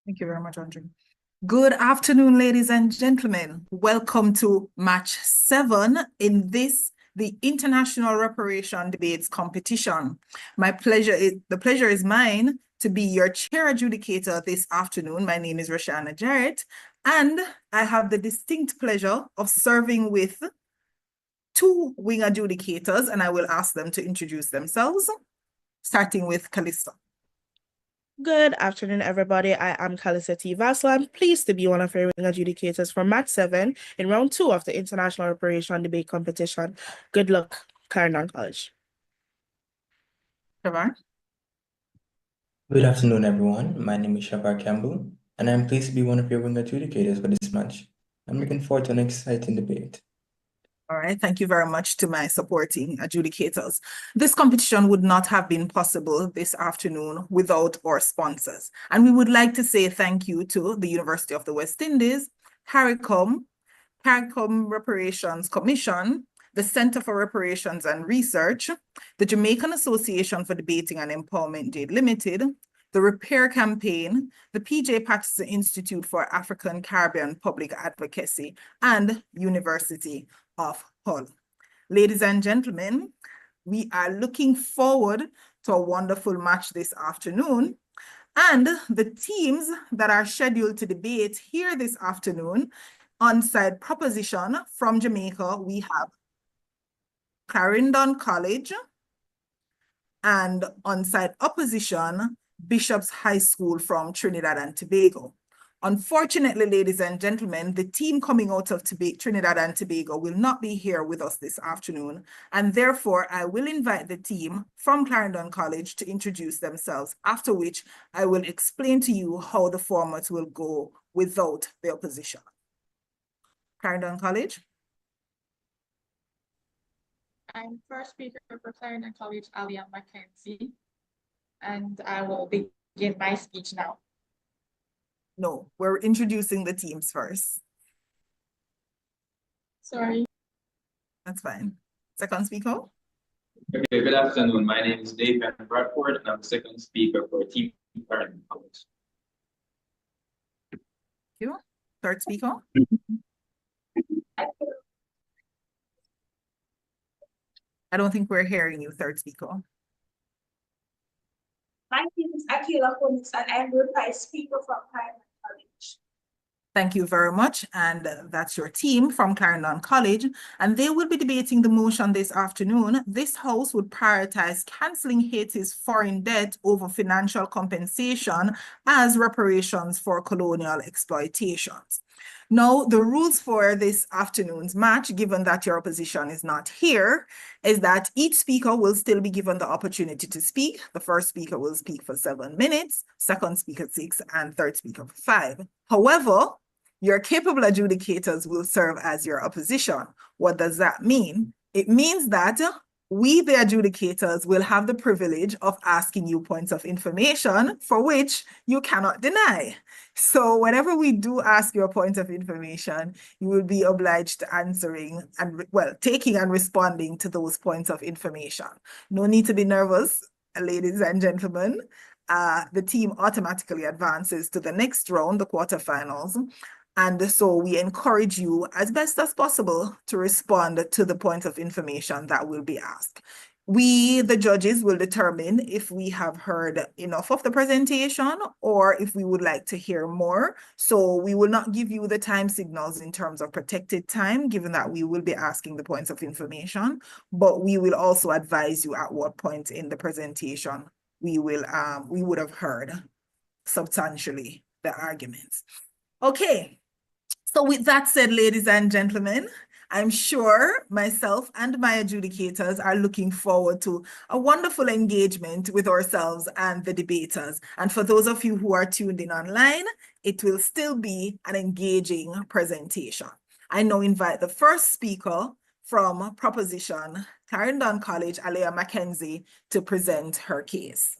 Thank you very much, Andre. Good afternoon, ladies and gentlemen. Welcome to match 7 in the International Reparation Debates competition. The pleasure is mine to be your chair adjudicator this afternoon. My name is Rashana Jarrett, and I have the distinct pleasure of serving with two wing adjudicators, and I will ask them to introduce themselves, starting with Calista. Good afternoon, everybody. I am Calista T. Vassal. I'm pleased to be one of your wing adjudicators for Match 7 in round 2 of the International Reparation Debate Competition. Good luck, Clarendon College. Shavar. Good afternoon, everyone. My name is Shavar Campbell, and I'm pleased to be one of your wing adjudicators for this match. I'm looking forward to an exciting debate. All right, thank you very much to my supporting adjudicators. This competition would not have been possible this afternoon without our sponsors. And we would like to say thank you to the University of the West Indies, CARICOM Reparations Commission, the Center for Reparations and Research, the Jamaican Association for Debating and Empowerment Jade Limited, the Repair Campaign, the PJ Patterson Institute for African Caribbean Public Advocacy, and University of Hull. Ladies and gentlemen, we are looking forward to a wonderful match this afternoon. And the teams that are scheduled to debate here this afternoon, on-side proposition from Jamaica, we have Clarendon College, and on-side opposition, Bishop's High School from Trinidad and Tobago. Unfortunately, ladies and gentlemen, the team coming out of Trinidad and Tobago will not be here with us this afternoon, and therefore I will invite the team from Clarendon College to introduce themselves, after which I will explain to you how the format will go without the opposition. Clarendon College. I'm first speaker for Clarendon College, Alia Mackenzie, and I will begin my speech now. No, we're introducing the teams first. Sorry. That's fine. Second speaker. Okay, good afternoon. My name is Dave Bradford, and I'm the second speaker for Team Clarendon College. Thank you. Third speaker. I don't think we're hearing you, third speaker. My name is Akila Konis, and I'm the vice speaker from Clarendon College. Thank you very much. And that's your team from Clarendon College. And they will be debating the motion this afternoon. This House would prioritize cancelling Haiti's foreign debt over financial compensation as reparations for colonial exploitations. Now, the rules for this afternoon's match, given that your opposition is not here, is that each speaker will still be given the opportunity to speak. The first speaker will speak for 7 minutes, second speaker 6, and third speaker for 5. However, your capable adjudicators will serve as your opposition. What does that mean? It means that we, the adjudicators, will have the privilege of asking you points of information for which you cannot deny. So whenever we do ask you a point of information, you will be obliged to answering and, well, taking and responding to those points of information. No need to be nervous, ladies and gentlemen. The team automatically advances to the next round, the quarterfinals. And so we encourage you as best as possible to respond to the points of information that will be asked. We, the judges, will determine if we have heard enough of the presentation or if we would like to hear more. So we will not give you the time signals in terms of protected time, given that we will be asking the points of information, but we will also advise you at what point in the presentation we would have heard substantially the arguments. Okay. So with that said, ladies and gentlemen, I'm sure myself and my adjudicators are looking forward to a wonderful engagement with ourselves and the debaters. And for those of you who are tuned in online, it will still be an engaging presentation. I now invite the first speaker from Proposition Clarendon College, Alia Mackenzie, to present her case.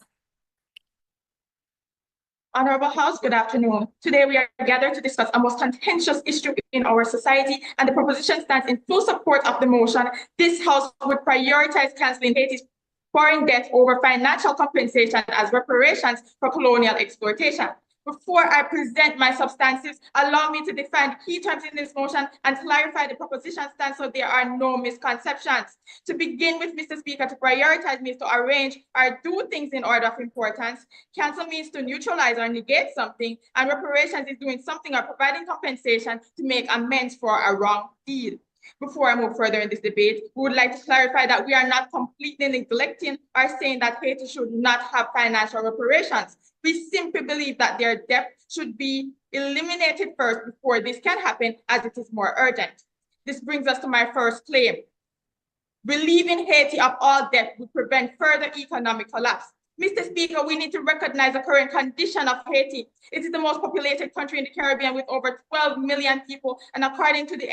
Honorable House, good afternoon. Today we are gathered to discuss a most contentious issue in our society, and the proposition stands in full support of the motion. This House would prioritize cancelling Haiti's foreign debt over financial compensation as reparations for colonial exploitation. Before I present my substantives, allow me to define key terms in this motion and clarify the proposition stance so there are no misconceptions. To begin with, Mr. Speaker, to prioritize means to arrange or do things in order of importance. Cancel means to neutralize or negate something, and reparations is doing something or providing compensation to make amends for a wrong deed. Before I move further in this debate, we would like to clarify that we are not completely neglecting or saying that Haiti should not have financial reparations. We simply believe that their debt should be eliminated first before this can happen, as it is more urgent. This brings us to my first claim. Relieving Haiti of all debt would prevent further economic collapse. Mr. Speaker, we need to recognize the current condition of Haiti. It is the most populated country in the Caribbean with over 12 million people, and according to the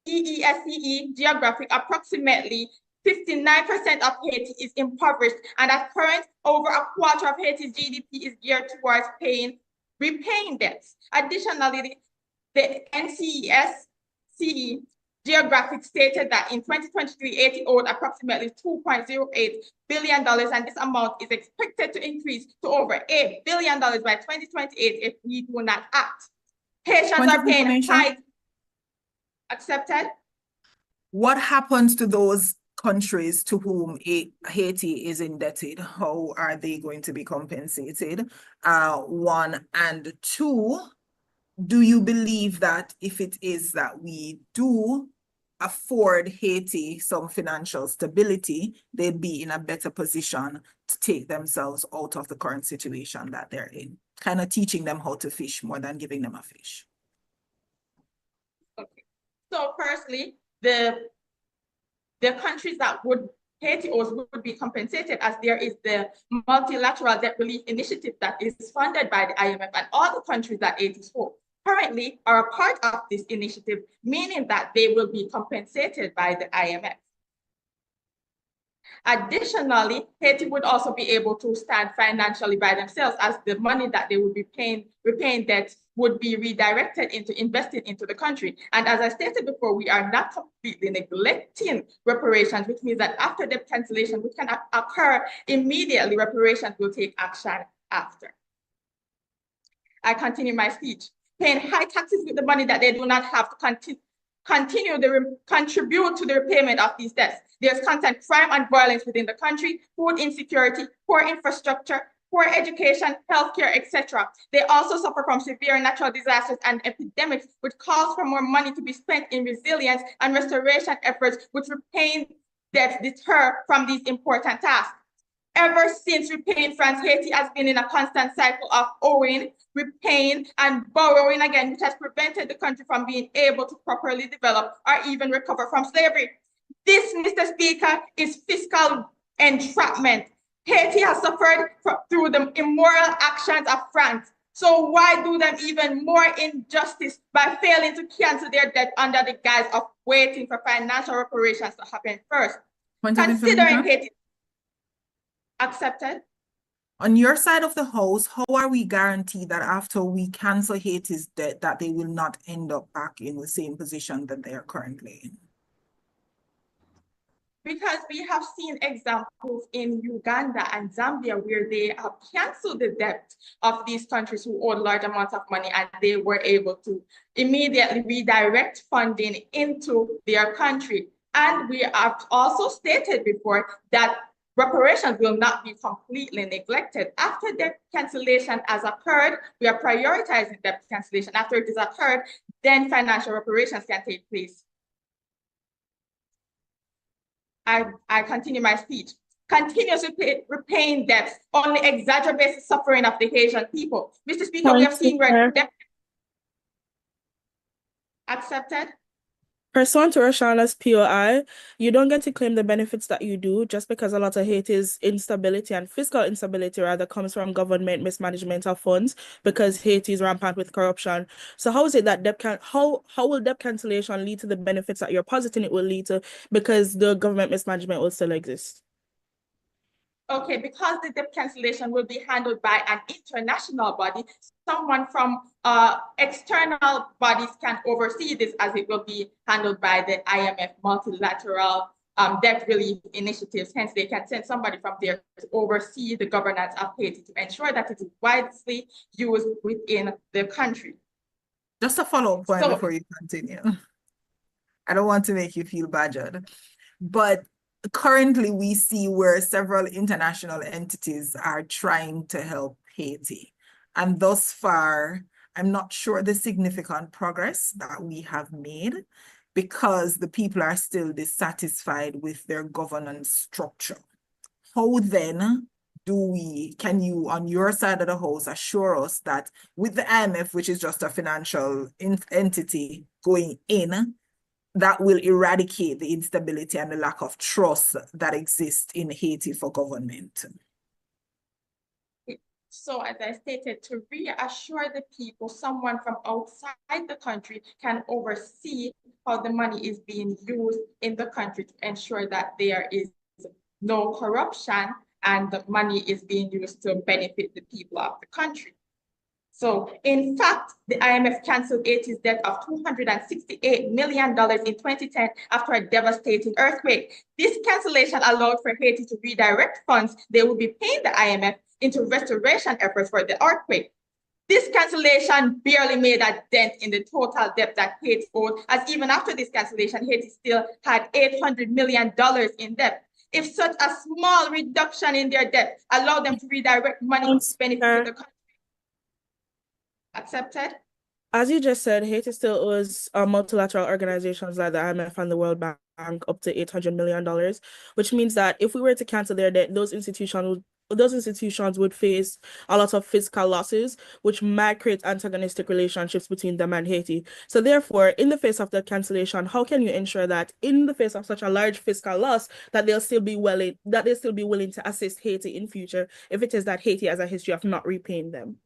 EESCE geographic, approximately 59% of Haiti is impoverished, and at current, over a quarter of Haiti's GDP is geared towards repaying debts. Additionally, the NCESCE geographic stated that in 2023, Haiti owed approximately $2.08 billion, and this amount is expected to increase to over $8 billion by 2028 if we do not act. Haitians are paying high. Accepted. What happens to those countries to whom Haiti is indebted? How are they going to be compensated? One, and two, do you believe that if it is that we do afford Haiti some financial stability, they'd be in a better position to take themselves out of the current situation that they're in? Kind of teaching them how to fish more than giving them a fish. Okay. So firstly, the countries that Haiti owes would be compensated, as there is the multilateral debt relief initiative that is funded by the IMF, and all the countries that Haiti owes currently are a part of this initiative, meaning that they will be compensated by the IMF. Additionally, Haiti would also be able to stand financially by themselves, as the money that they would be repaying debt would be redirected into investing into the country. And as I stated before, we are not completely neglecting reparations, which means that after debt cancellation, which can occur immediately, reparations will take action after. I continue my speech. Paying high taxes with the money that they do not have to contribute to the repayment of these debts. There's constant crime and violence within the country, food insecurity, poor infrastructure, poor education, healthcare, etc. They also suffer from severe natural disasters and epidemics, which calls for more money to be spent in resilience and restoration efforts, which repaying debts deter from these important tasks. Ever since repaying France, Haiti has been in a constant cycle of owing, repaying, and borrowing again, which has prevented the country from being able to properly develop or even recover from slavery. This, Mr. Speaker, is fiscal entrapment. Haiti has suffered through the immoral actions of France. So why do them even more injustice by failing to cancel their debt under the guise of waiting for financial reparations to happen first? Considering Haiti. Accepted. On your side of the house, how are we guaranteed that after we cancel Haiti's debt, that they will not end up back in the same position that they are currently in? Because we have seen examples in Uganda and Zambia where they have canceled the debt of these countries who owed large amounts of money, and they were able to immediately redirect funding into their country. And we have also stated before that reparations will not be completely neglected. After debt cancellation has occurred, we are prioritizing debt cancellation. After it has occurred, then financial reparations can take place. I continue my speech. Continuously repaying debts only exacerbates the suffering of the Haitian people. Mr. Speaker, we have seen where debt. Accepted. Pursuant to Roshana's POI, you don't get to claim the benefits that you do just because a lot of Haiti's instability and fiscal instability rather comes from government mismanagement of funds, because Haiti is rampant with corruption. So how is it that how will debt cancellation lead to the benefits that you're positing it will lead to, because the government mismanagement will still exist? Okay, because the debt cancellation will be handled by an international body, someone from external bodies can oversee this, as it will be handled by the IMF multilateral debt relief initiatives. Hence, they can send somebody from there to oversee the governance of Haiti to ensure that it is widely used within the country. Just a follow-up point So- before you continue. I don't want to make you feel badgered, but currently we see where several international entities are trying to help Haiti. And thus far, I'm not sure the significant progress that we have made because the people are still dissatisfied with their governance structure. How then can you, on your side of the house, assure us that with the IMF, which is just a financial entity going in, that will eradicate the instability and the lack of trust that exists in Haiti for government? So as I stated, to reassure the people, someone from outside the country can oversee how the money is being used in the country to ensure that there is no corruption and the money is being used to benefit the people of the country. So in fact, the IMF canceled Haiti's debt of $268 million in 2010 after a devastating earthquake. This cancellation allowed for Haiti to redirect funds they would be paying the IMF into restoration efforts for the earthquake. This cancellation barely made a dent in the total debt that Haiti owed, as even after this cancellation, Haiti still had $800 million in debt. If such a small reduction in their debt allowed them to redirect money to benefit the country. Accepted? As you just said, Haiti still owes multilateral organizations like the IMF and the World Bank up to $800 million, which means that if we were to cancel their debt, those institutions would face a lot of fiscal losses, which might create antagonistic relationships between them and Haiti. So therefore, in the face of the cancellation, how can you ensure that in the face of such a large fiscal loss, that they'll still be willing to assist Haiti in future if it is that Haiti has a history of not repaying them?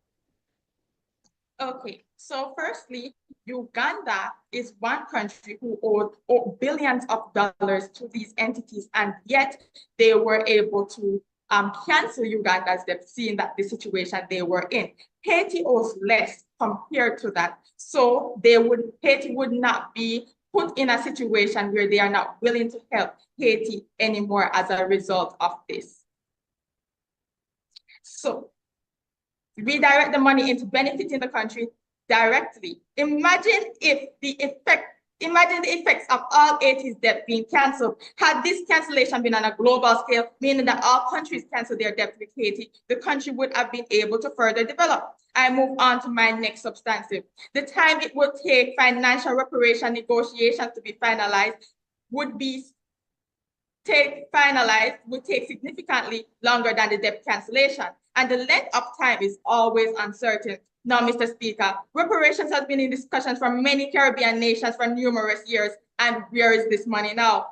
Okay, so firstly, Uganda is one country who owed billions of dollars to these entities, and yet they were able to cancel Uganda's debt, seeing that the situation they were in. Haiti owes less compared to that. So Haiti would not be put in a situation where they are not willing to help Haiti anymore as a result of this. So redirect the money into benefiting the country directly. Imagine the effects of all Haiti's debt being canceled. Had this cancellation been on a global scale, meaning that all countries cancel their debt with Haiti, the country would have been able to further develop. I move on to my next substantive. The time it would take financial reparation negotiations to be finalized would take significantly longer than the debt cancellation, and the length of time is always uncertain. Now, Mr. Speaker, reparations has been in discussions for many Caribbean nations for numerous years, and where is this money now?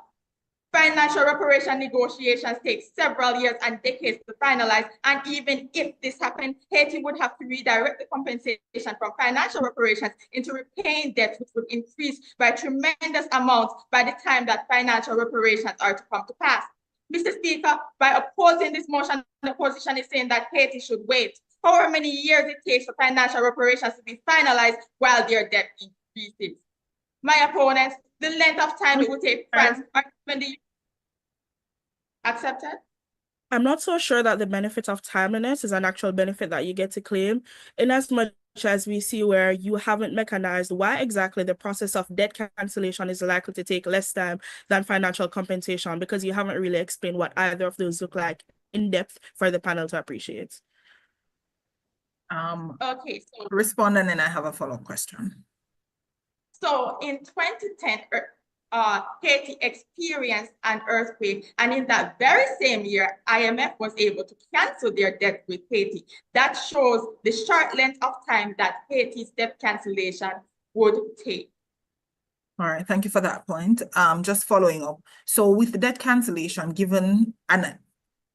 Financial reparation negotiations take several years and decades to finalize, and even if this happened, Haiti would have to redirect the compensation from financial reparations into repaying debt, which would increase by tremendous amounts by the time that financial reparations are to come to pass. Mr. Speaker, by opposing this motion, the opposition is saying that Haiti should wait however many years it takes for financial reparations to be finalized while their debt increases. My opponents, the length of time it will take France when the accepted? I'm not so sure that the benefit of timeliness is an actual benefit that you get to claim, in as much as we see where you haven't mechanized why exactly the process of debt cancellation is likely to take less time than financial compensation, because you haven't really explained what either of those look like in depth for the panel to appreciate. Okay, so Respond and then I have a follow-up question. So in 2010, Haiti experienced an earthquake, and in that very same year, IMF was able to cancel their debt with Haiti. That shows the short length of time that Haiti's debt cancellation would take. All right, thank you for that point. Just following up. So with the debt cancellation, given, and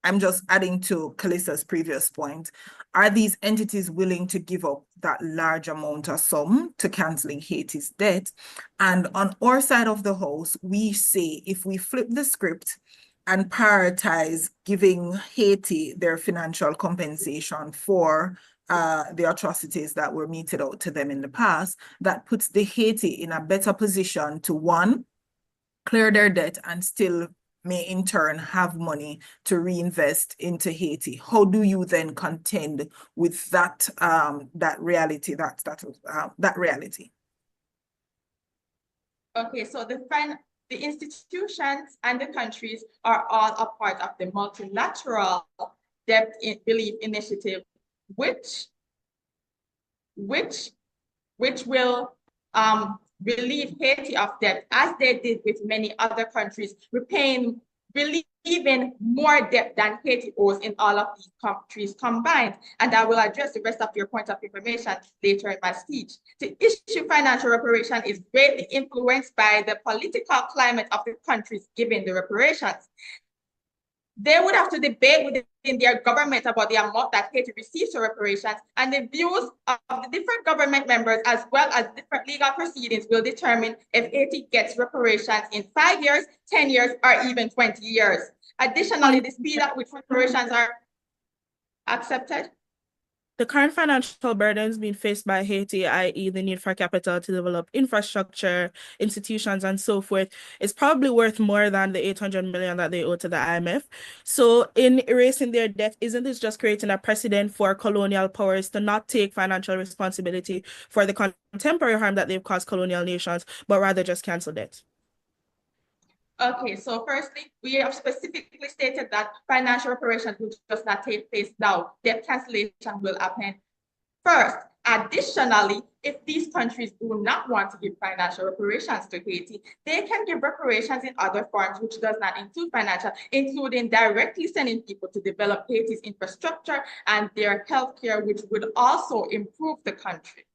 I'm just adding to Kalissa's previous point, are these entities willing to give up that large amount of sum to canceling Haiti's debt? And on our side of the house, we say if we flip the script and prioritize giving Haiti their financial compensation for the atrocities that were meted out to them in the past, that puts the Haiti in a better position to, one, clear their debt and still may in turn have money to reinvest into Haiti. How do you then contend with that reality? That reality. Okay, so the institutions and the countries are all a part of the multilateral debt relief initiative, which will relieve Haiti of debt, as they did with many other countries, relieving more debt than Haiti owes in all of these countries combined. And I will address the rest of your point of information later in my speech. The issue financial reparation is greatly influenced by the political climate of the countries giving the reparations. They would have to debate within their government about the amount that Haiti receives for reparations, and the views of the different government members as well as different legal proceedings will determine if Haiti gets reparations in 5 years, 10 years, or even 20 years. Additionally, the speed at which reparations are accepted. The current financial burdens being faced by Haiti, i.e. the need for capital to develop infrastructure, institutions, and so forth, is probably worth more than the 800 million that they owe to the IMF. So in erasing their debt, isn't this just creating a precedent for colonial powers to not take financial responsibility for the contemporary harm that they've caused colonial nations, but rather just cancel debt? Okay, so firstly, we have specifically stated that financial reparations will just not take place now. Debt cancellation will happen first. Additionally, if these countries do not want to give financial reparations to Haiti, they can give reparations in other forms, which does not include financial, including directly sending people to develop Haiti's infrastructure and their healthcare, which would also improve the country.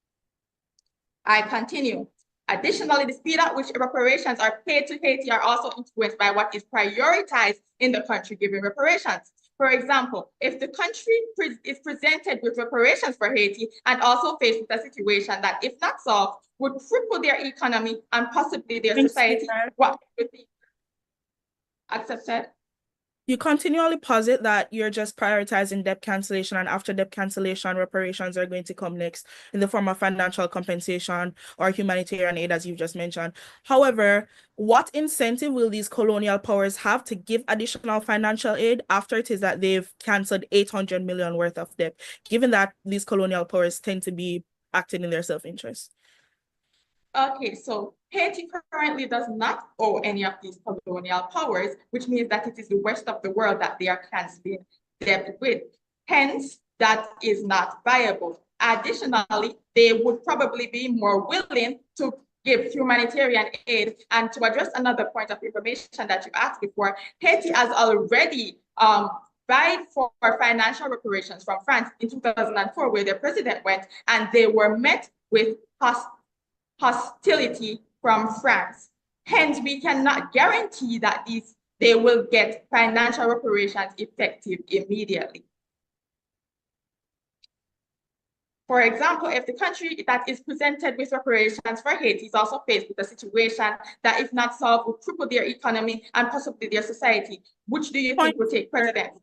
I continue. Additionally, the speed at which reparations are paid to Haiti are also influenced by what is prioritized in the country giving reparations. For example, if the country is presented with reparations for Haiti and also faced with a situation that, if not solved, would cripple their economy and possibly their society, what would be accepted? You continually posit that you're just prioritizing debt cancellation, and after debt cancellation, reparations are going to come next in the form of financial compensation or humanitarian aid, as you've just mentioned. However, what incentive will these colonial powers have to give additional financial aid after it is that they've canceled 800 million worth of debt, given that these colonial powers tend to be acting in their self-interest? Okay, so Haiti currently does not owe any of these colonial powers, which means that it is the rest of the world that they are canceling debt with. Hence, that is not viable. Additionally, they would probably be more willing to give humanitarian aid. And to address another point of information that you asked before, Haiti has already vied for financial reparations from France in 2004, where their president went, and they were met with hostility from France. Hence, we cannot guarantee that they will get financial reparations effective immediately. For example, if the country that is presented with reparations for Haiti is also faced with a situation that, if not solved, will cripple their economy and possibly their society, which do you think will take precedence?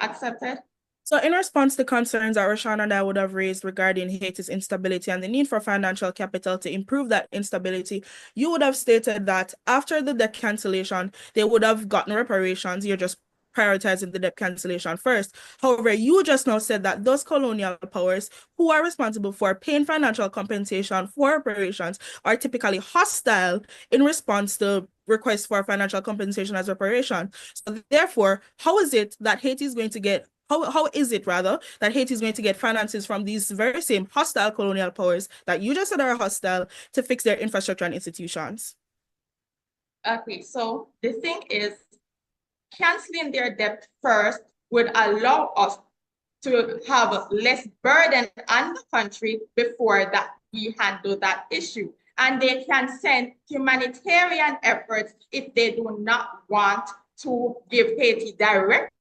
Accepted? So in response to concerns that Roshan and I would have raised regarding Haiti's instability and the need for financial capital to improve that instability, you would have stated that after the debt cancellation, they would have gotten reparations. You're just prioritizing the debt cancellation first. However, you just now said that those colonial powers who are responsible for paying financial compensation for reparations are typically hostile in response to requests for financial compensation as reparation. So therefore, how is it that Haiti is going to get how is it rather that Haiti is going to get finances from these very same hostile colonial powers that you just said are hostile to fix their infrastructure and institutions? Okay, so the thing is, canceling their debt first would allow us to have less burden on the country before that we handle that issue. And they can send humanitarian efforts if they do not want to give Haiti direct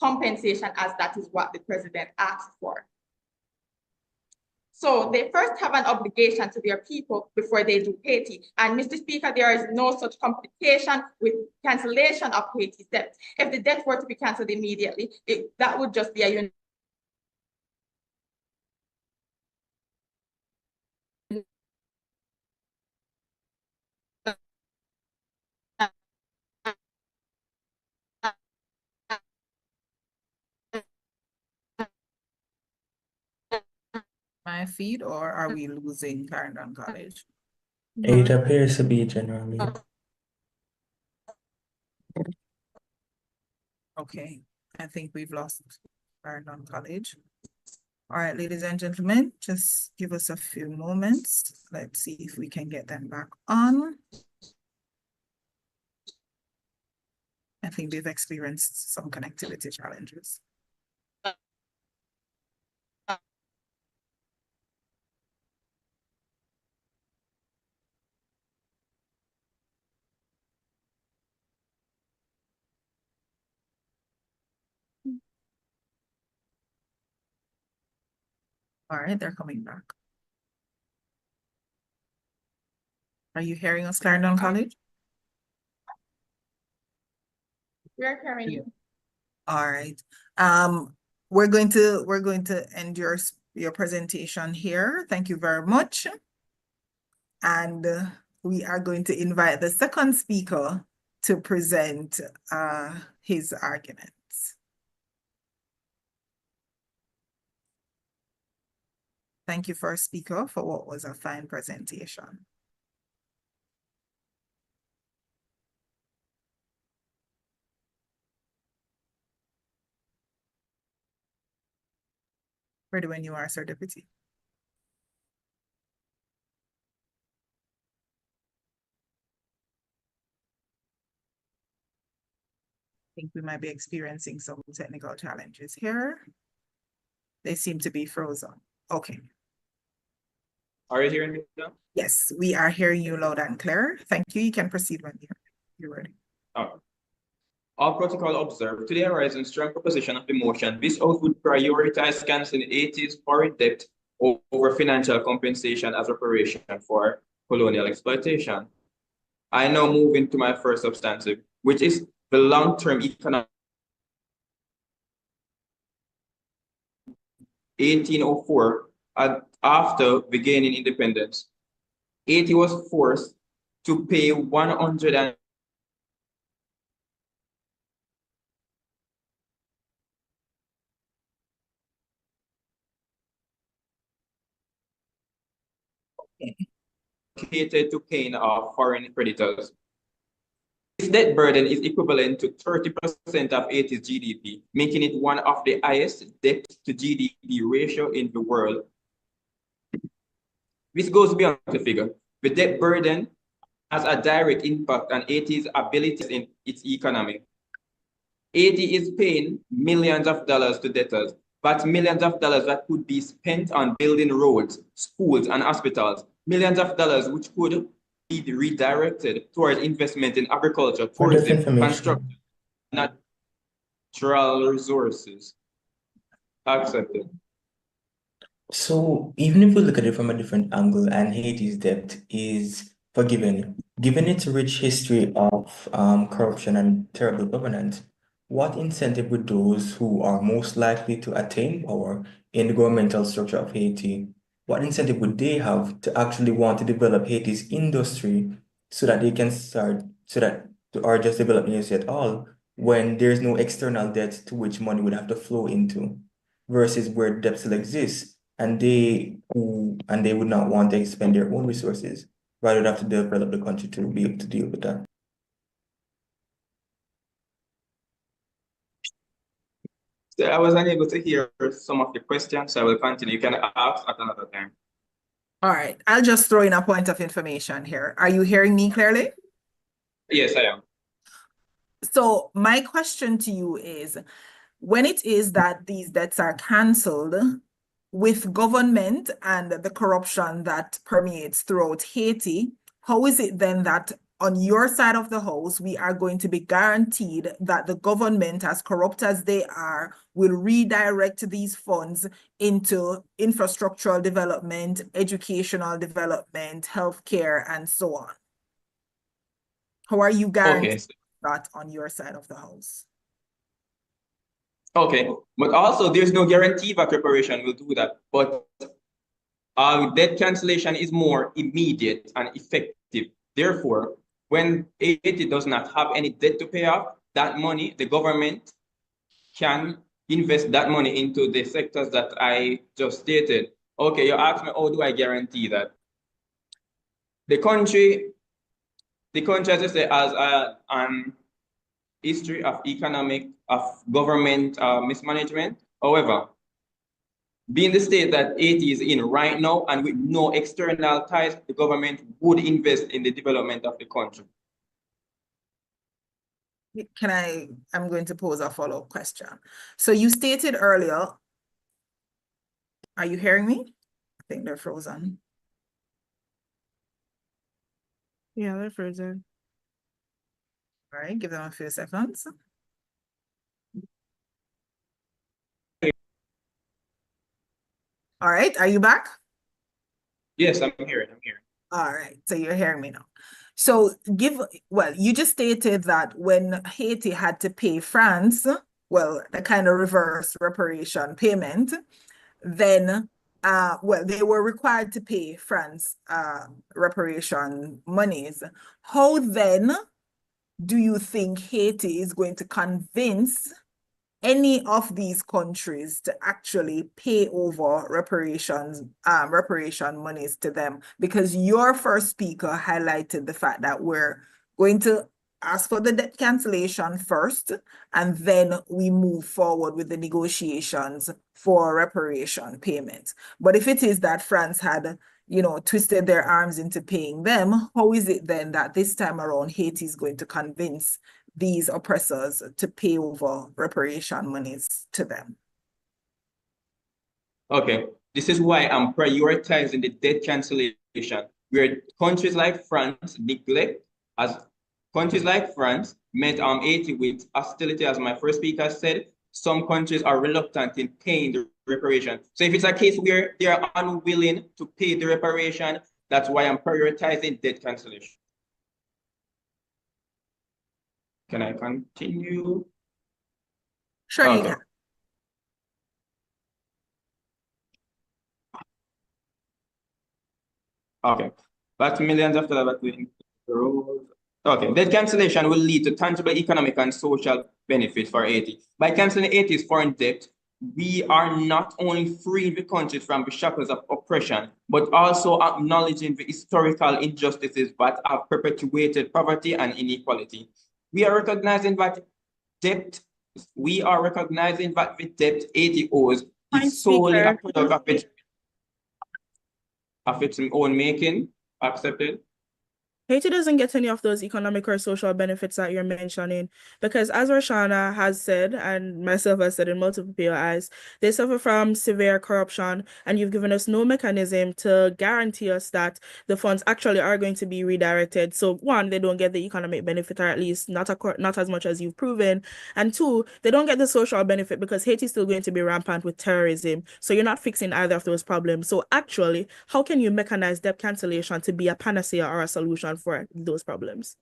compensation, as that is what the president asked for. So they first have an obligation to their people before they do Haiti. And Mr. Speaker, there is no such complication with cancellation of Haiti's debt. If the debt were to be canceled immediately, that would just be a my feed, or are we losing Clarendon College? It appears to be generally. Okay, I think we've lost Clarendon College. All right, ladies and gentlemen, just give us a few moments. Let's see if we can get them back on. I think they've experienced some connectivity challenges. All right, they're coming back. Are you hearing us, Clarendon College? We're hearing you. All right. We're going to end your presentation here. Thank you very much. And we are going to invite the second speaker to present his arguments. Thank you, first speaker, for what was a fine presentation. Ready when you are, Sir Deputy. I think we might be experiencing some technical challenges here. They seem to be frozen. Okay. Are you hearing me now? Yes, we are hearing you loud and clear. Thank you. You can proceed when you're ready. Oh. All protocol observed, today arises in strong proposition of the motion. This House would prioritize canceling the 80s foreign debt over financial compensation as reparation for colonial exploitation. I now move into my first substantive, which is the long-term economic 1804, after regaining independence. Haiti was forced to pay 100 to paying off foreign creditors. This debt burden is equivalent to 30% of Haiti's GDP, making it one of the highest debt to GDP ratio in the world. This goes beyond the figure. The debt burden has a direct impact on Haiti's ability in its economy. Haiti is paying millions of dollars to debtors, but millions of dollars that could be spent on building roads, schools, and hospitals. Millions of dollars which could be redirected towards investment in agriculture, tourism, construction, natural resources. Accepted. So even if we look at it from a different angle, and Haiti's debt is forgiven, given its rich history of corruption and terrible governance, what incentive would those who are most likely to attain power in the governmental structure of Haiti, what incentive would they have to actually want to develop Haiti's industry so that they can start, or just develop industry at all, when there's no external debt to which money would have to flow into, versus where debt still exists, and they would not want to expend their own resources, rather than have to develop the country to be able to deal with that. So I was unable to hear some of the questions, so I will continue. You can ask at another time. All right, I'll just throw in a point of information here. Are you hearing me clearly? Yes, I am. So my question to you is, when it is that these debts are canceled, with government and the corruption that permeates throughout Haiti, how is it then that on your side of the house, we are going to be guaranteed that the government, as corrupt as they are, will redirect these funds into infrastructural development, educational development, healthcare, and so on? How are you guaranteed that on your side of the house? Okay, but also there's no guarantee that reparation will do that. But debt cancellation is more immediate and effective. Therefore, when Haiti does not have any debt to pay off, that money, the government can invest that money into the sectors that I just stated. Okay, you asked me, how do I guarantee that? The country, as I say, has an history of government mismanagement. However, being the state that Haiti is in right now and with no external ties, the government would invest in the development of the country. I'm going to pose a follow-up question. So you stated earlier, are you hearing me? I think they're frozen. Yeah, they're frozen. All right, give them a few seconds. All right, are you back? Yes, I'm hearing. All right, so you're hearing me now. So you just stated that when Haiti had to pay France, well, the kind of reverse reparation payment, then they were required to pay France reparation monies. How then do you think Haiti is going to convince any of these countries to actually pay over reparation monies to them? Because your first speaker highlighted the fact that we're going to ask for the debt cancellation first, and then we move forward with the negotiations for reparation payments. But if it is that France had, twisted their arms into paying them, how is it then that this time around Haiti is going to convince these oppressors to pay over reparation monies to them? Okay, this is why I'm prioritizing the debt cancellation, where countries like France met Haiti with hostility, as my first speaker said. Some countries are reluctant in paying the reparation. So if it's a case where they are unwilling to pay the reparation, that's why I'm prioritizing debt cancellation. Can I continue? Sure, okay. You can. Okay, but millions of dollars in the road. Okay, debt cancellation will lead to tangible economic and social benefit for Haiti. By canceling Haiti's foreign debt, we are not only freeing the country from the shackles of oppression, but also acknowledging the historical injustices that have perpetuated poverty and inequality. We are recognizing that the debt Haiti owes is solely a product of its own making. Accepted. Haiti doesn't get any of those economic or social benefits that you're mentioning because, as Roshana has said, and myself has said in multiple POIs, they suffer from severe corruption, and you've given us no mechanism to guarantee us that the funds actually are going to be redirected. So, one, they don't get the economic benefit, or at least not as much as you've proven, and two, they don't get the social benefit because Haiti is still going to be rampant with terrorism. So you're not fixing either of those problems. So actually, how can you mechanize debt cancellation to be a panacea or a solution for those problems?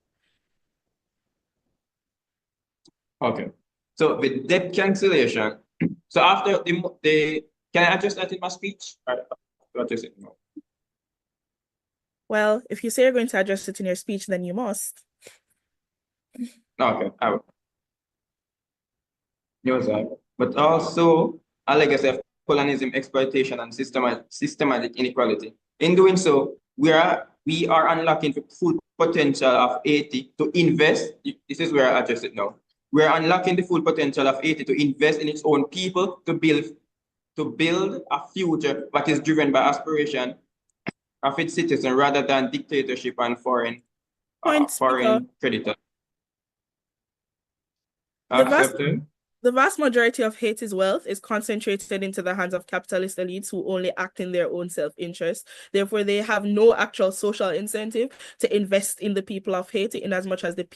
Okay, so with debt cancellation, so after the can I address that in my speech? Address it now. Well, if you say you're going to address it in your speech, then you must. Okay, I will. But also a legacy of colonialism, exploitation, and systematic inequality. In doing so, we are unlocking the full potential of Haiti to invest. This is where I address it now. We are unlocking the full potential of Haiti to invest in its own people, to build a future that is driven by aspiration of its citizens rather than dictatorship and foreign creditors. Accepted. The vast majority of Haiti's wealth is concentrated into the hands of capitalist elites who only act in their own self-interest. Therefore, they have no actual social incentive to invest in the people of Haiti, in as much as the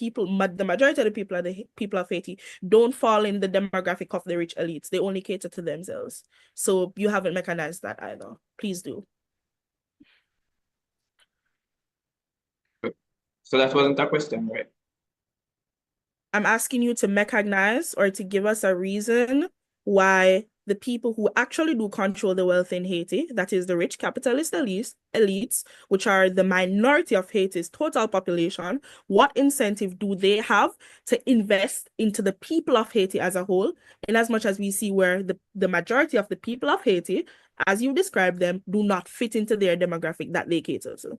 majority of the people of Haiti don't fall in the demographic of the rich elites. They only cater to themselves. So you haven't mechanized that either. Please do. So that wasn't a question, right? I'm asking you to mechanize or to give us a reason why the people who actually do control the wealth in Haiti, that is the rich capitalist elites, which are the minority of Haiti's total population, what incentive do they have to invest into the people of Haiti as a whole, in as much as we see where the majority of the people of Haiti as you described them, do not fit into their demographic that they cater to.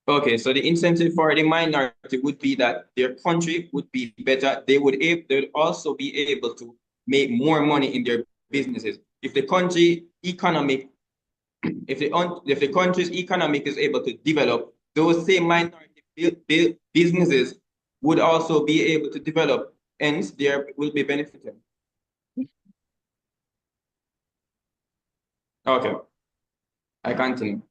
Okay, so the incentive for the minority would be that their country would be better. They would also be able to make more money in their businesses. If the country economic, if the country's economic is able to develop, those same minority businesses would also be able to develop, hence there will be benefited. Okay, I continue.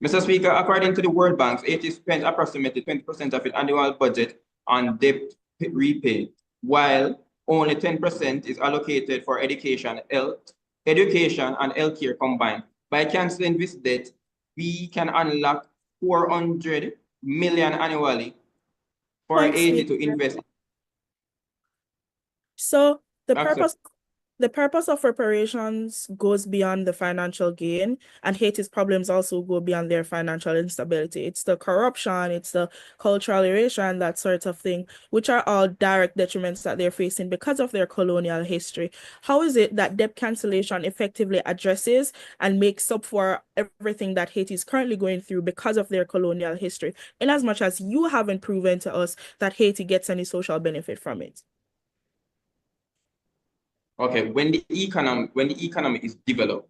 Mr. Speaker, according to the World Bank, Haiti spent approximately 20% of its annual budget on debt repay, while only 10% is allocated for education and healthcare combined. By canceling this debt, we can unlock 400 million annually for Haiti to invest. So the purpose of reparations goes beyond the financial gain, and Haiti's problems also go beyond their financial instability. It's the corruption, it's the cultural erasure, that sort of thing, which are all direct detriments that they're facing because of their colonial history. How is it that debt cancellation effectively addresses and makes up for everything that Haiti is currently going through because of their colonial history, in as much as you haven't proven to us that Haiti gets any social benefit from it? Okay, when the economy is developed,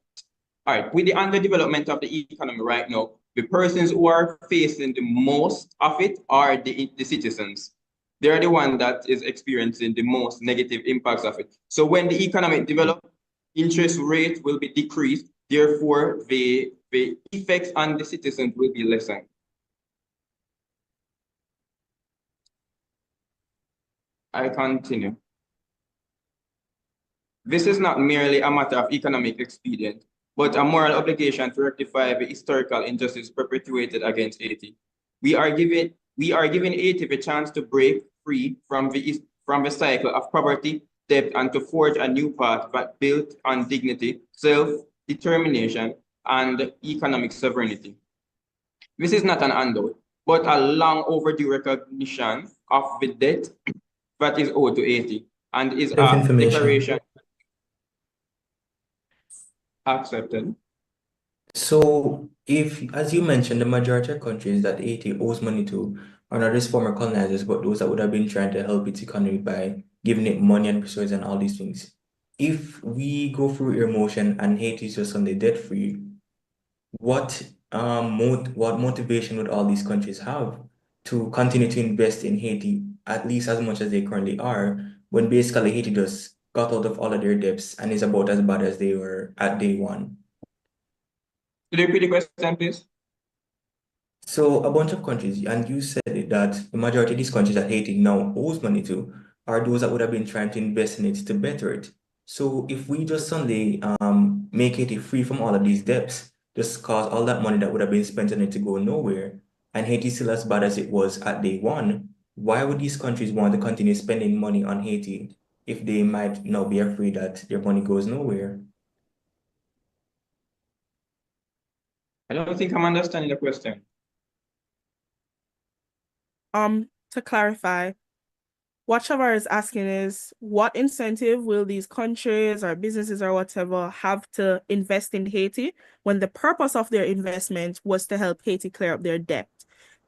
all right, with the underdevelopment of the economy right now, the persons who are facing the most of it are the citizens. They're the one that is experiencing the most negative impacts of it. So when the economy develops, interest rate will be decreased. Therefore, the effects on the citizens will be lessened. I continue. This is not merely a matter of economic expedient, but a moral obligation to rectify the historical injustice perpetuated against Haiti. We are giving Haiti the chance to break free from the cycle of poverty, debt, and to forge a new path that built on dignity, self-determination, and economic sovereignty. This is not an handout, but a long overdue recognition of the debt that is owed to Haiti, and is a declaration accepted. So if, as you mentioned, the majority of countries that Haiti owes money to are not just former colonizers, but those that would have been trying to help its economy by giving it money and resources and all these things. If we go through your motion and Haiti is just suddenly debt free, what motivation would all these countries have to continue to invest in Haiti at least as much as they currently are, when basically Haiti just got out of all of their debts and is about as bad as they were at day one? Could you repeat the question, please? So a bunch of countries, and you said it, that the majority of these countries that Haiti now owes money to are those that would have been trying to invest in it to better it. So if we just suddenly make Haiti free from all of these debts, just cause all that money that would have been spent on it to go nowhere, and Haiti still as bad as it was at day one, why would these countries want to continue spending money on Haiti if they might now be afraid that their money goes nowhere? I don't think I'm understanding the question. To clarify, what Shavar is asking is, what incentive will these countries or businesses or whatever have to invest in Haiti when the purpose of their investment was to help Haiti clear up their debt?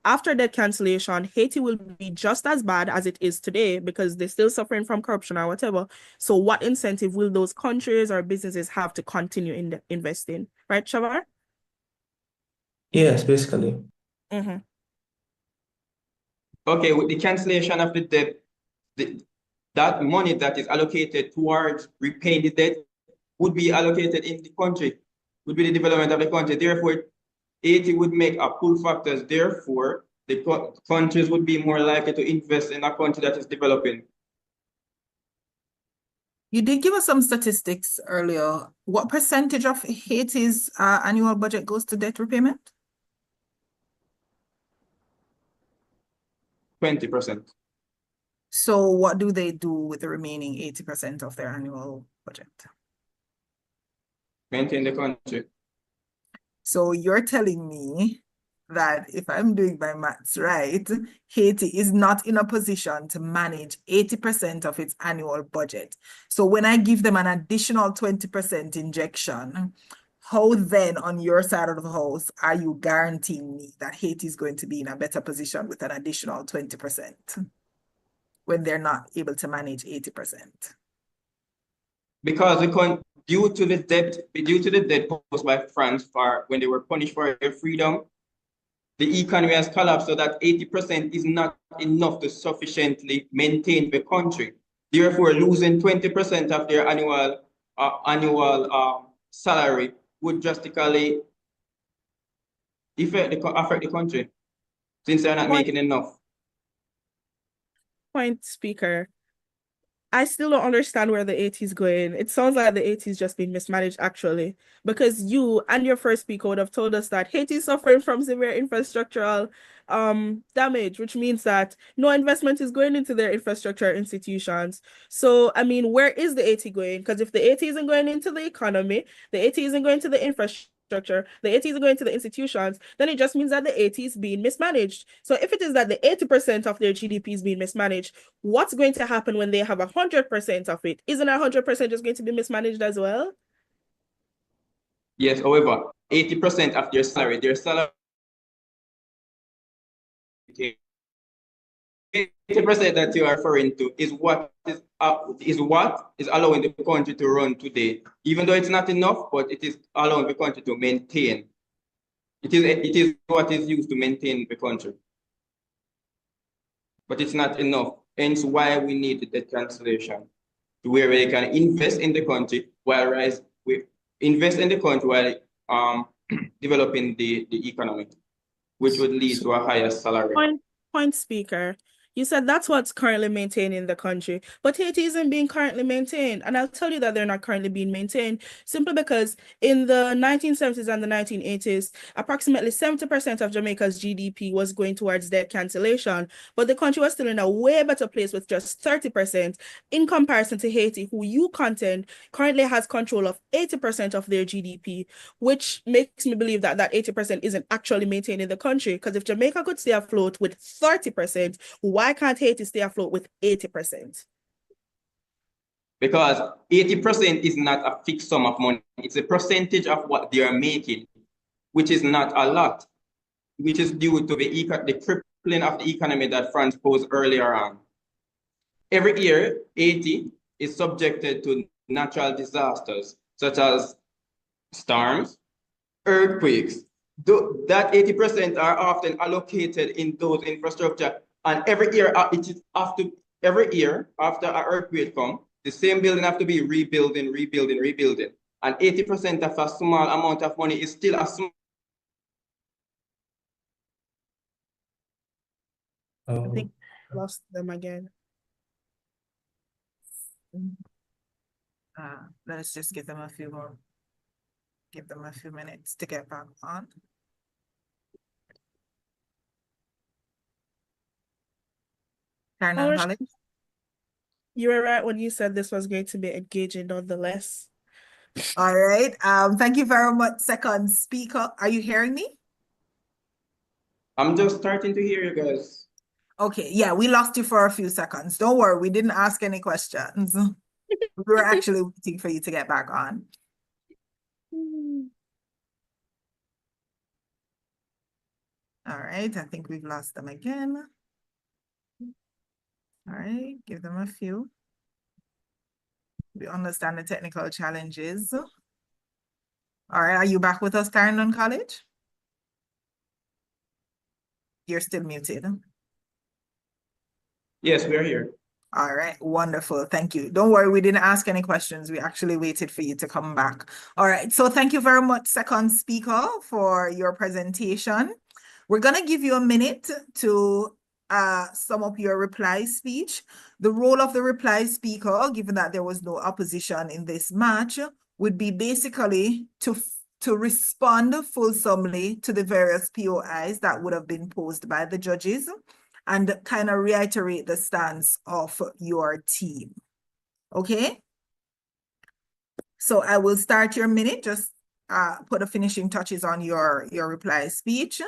After debt cancellation, Haiti will be just as bad as it is today because they're still suffering from corruption or whatever. So what incentive will those countries or businesses have to continue investing? Right, Shavar? Yes, basically. Mm-hmm. Okay, with the cancellation of the debt, that money that is allocated towards repaying the debt would be allocated in the country, would be the development of the country. Therefore, Haiti would make a pull factors. Therefore, the countries would be more likely to invest in a country that is developing. You did give us some statistics earlier. What percentage of Haiti's annual budget goes to debt repayment? 20%. So what do they do with the remaining 80% of their annual budget? Maintain the country. So you're telling me that if I'm doing my maths right, Haiti is not in a position to manage 80% of its annual budget. So when I give them an additional 20% injection, how then on your side of the house are you guaranteeing me that Haiti is going to be in a better position with an additional 20% when they're not able to manage 80%? Because due to the debt posed by France for when they were punished for their freedom, the economy has collapsed so that 80% is not enough to sufficiently maintain the country. Therefore, losing 20% of their annual salary would drastically affect the country since they're not making enough. Point, Speaker. I still don't understand where the 80 is going. It sounds like the 80 is just being mismanaged, actually, because you and your first speaker would have told us that Haiti is suffering from severe infrastructural damage, which means that no investment is going into their infrastructure institutions. So, I mean, where is the 80 going? Because if the 80 isn't going into the economy, the 80 isn't going to the infrastructure, the 80 is going to the institutions, then it just means that the 80 is being mismanaged. So if it is that the 80% of their GDP is being mismanaged, what's going to happen when they have 100% of it? Isn't 100% just going to be mismanaged as well? Yes, however, 80% of their salary 80% that you are referring to is what is allowing the country to run today. Even though it's not enough, but it is allowing the country to maintain. It is what is used to maintain the country. But it's not enough. Hence why we need the debt cancellation, to where they can invest in the country while developing the economy, which would lead to a higher salary. Point, Speaker. You said that's what's currently maintaining the country, but Haiti isn't being currently maintained. And I'll tell you that they're not currently being maintained simply because in the 1970s and the 1980s, approximately 70% of Jamaica's GDP was going towards debt cancellation, but the country was still in a way better place with just 30% in comparison to Haiti, who you contend currently has control of 80% of their GDP, which makes me believe that that 80% isn't actually maintaining the country. Because if Jamaica could stay afloat with 30%, why can't Haiti stay afloat with 80%? Because 80% is not a fixed sum of money. It's a percentage of what they are making, which is not a lot, which is due to the crippling of the economy that France posed earlier on. Every year, Haiti is subjected to natural disasters, such as storms, earthquakes. That 80% are often allocated in those infrastructure. And every year, after an earthquake comes, the same building have to be rebuilding. And 80% of a small amount of money is still a small. I think I lost them again. Let's just give them a few minutes to get back on. Clarendon College. You were right when you said this was going to be engaging nonetheless. All right. Thank you very much, second speaker. Are you hearing me? I'm just starting to hear you guys. Okay, yeah, we lost you for a few seconds. Don't worry, we didn't ask any questions. We were actually waiting for you to get back on. All right, I think we've lost them again. All right, give them a few. We understand the technical challenges. All right, are you back with us, Clarendon College? You're still muted. Yes, we're here. All right, wonderful. Thank you. Don't worry, we didn't ask any questions. We actually waited for you to come back. All right, so thank you very much, second speaker, for your presentation. We're going to give you a minute to sum up your reply speech. The role of the reply speaker, given that there was no opposition in this match, would be basically to respond fulsomely to the various POIs that would have been posed by the judges and kind of reiterate the stance of your team. Okay? So I will start your minute. Just put the finishing touches on your reply speech.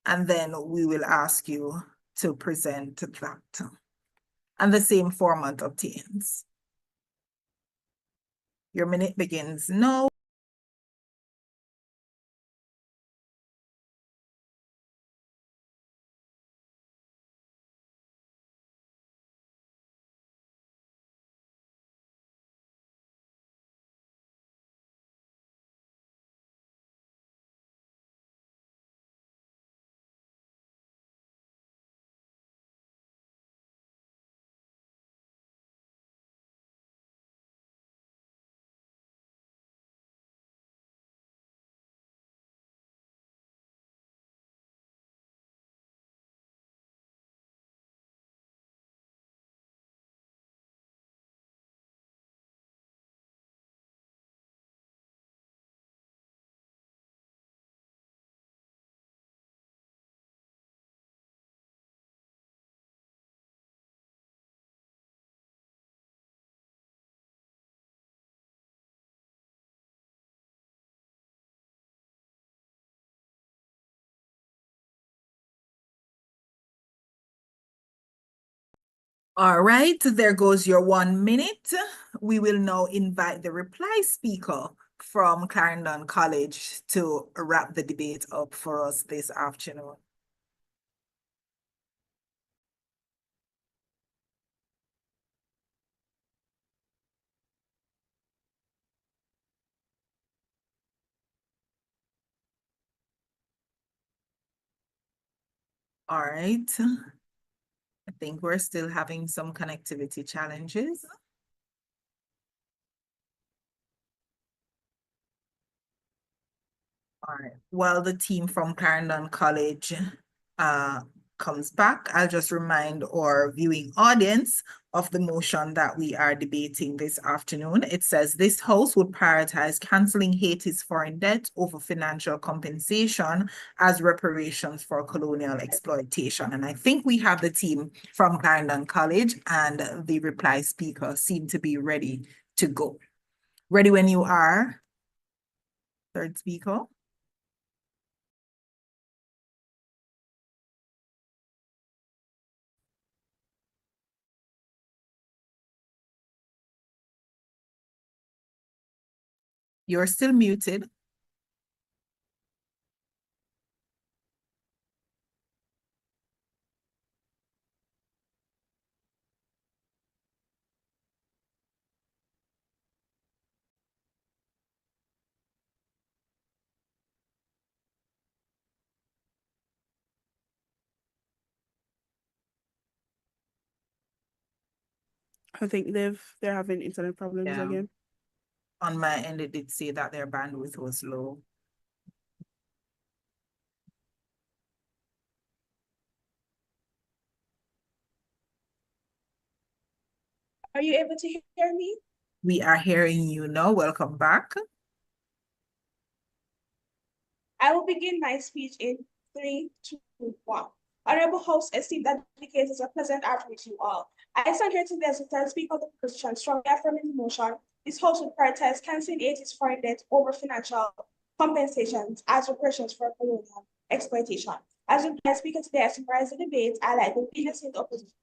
And then we will ask you to present that. And the same format obtains. Your minute begins now. All right, there goes your 1 minute. We will now invite the reply speaker from Clarendon College to wrap the debate up for us this afternoon. All right. I think we're still having some connectivity challenges. All right. While the team from Clarendon College comes back, I'll just remind our viewing audience of the motion that we are debating this afternoon. It says this House would prioritize canceling Haiti's foreign debt over financial compensation as reparations for colonial exploitation. And I think we have the team from Clarendon College, and the reply speaker seem to be ready to go. Ready when you are, third speaker. You're still muted. I think they're having internet problems Yeah. again. On my end, it did say that their bandwidth was low. Are you able to hear me? We are hearing you now. Welcome back. I will begin my speech in 3, 2, 1. Honorable host, esteemed educators, a pleasant afternoon to you all. I stand here today as the third speaker of the position, strongly affirming the motion. This house would prioritize canceling Haiti's foreign debt over financial compensations as reparations for colonial exploitation. As the speaker today, I summarize the debate, I like the weakness in the opposition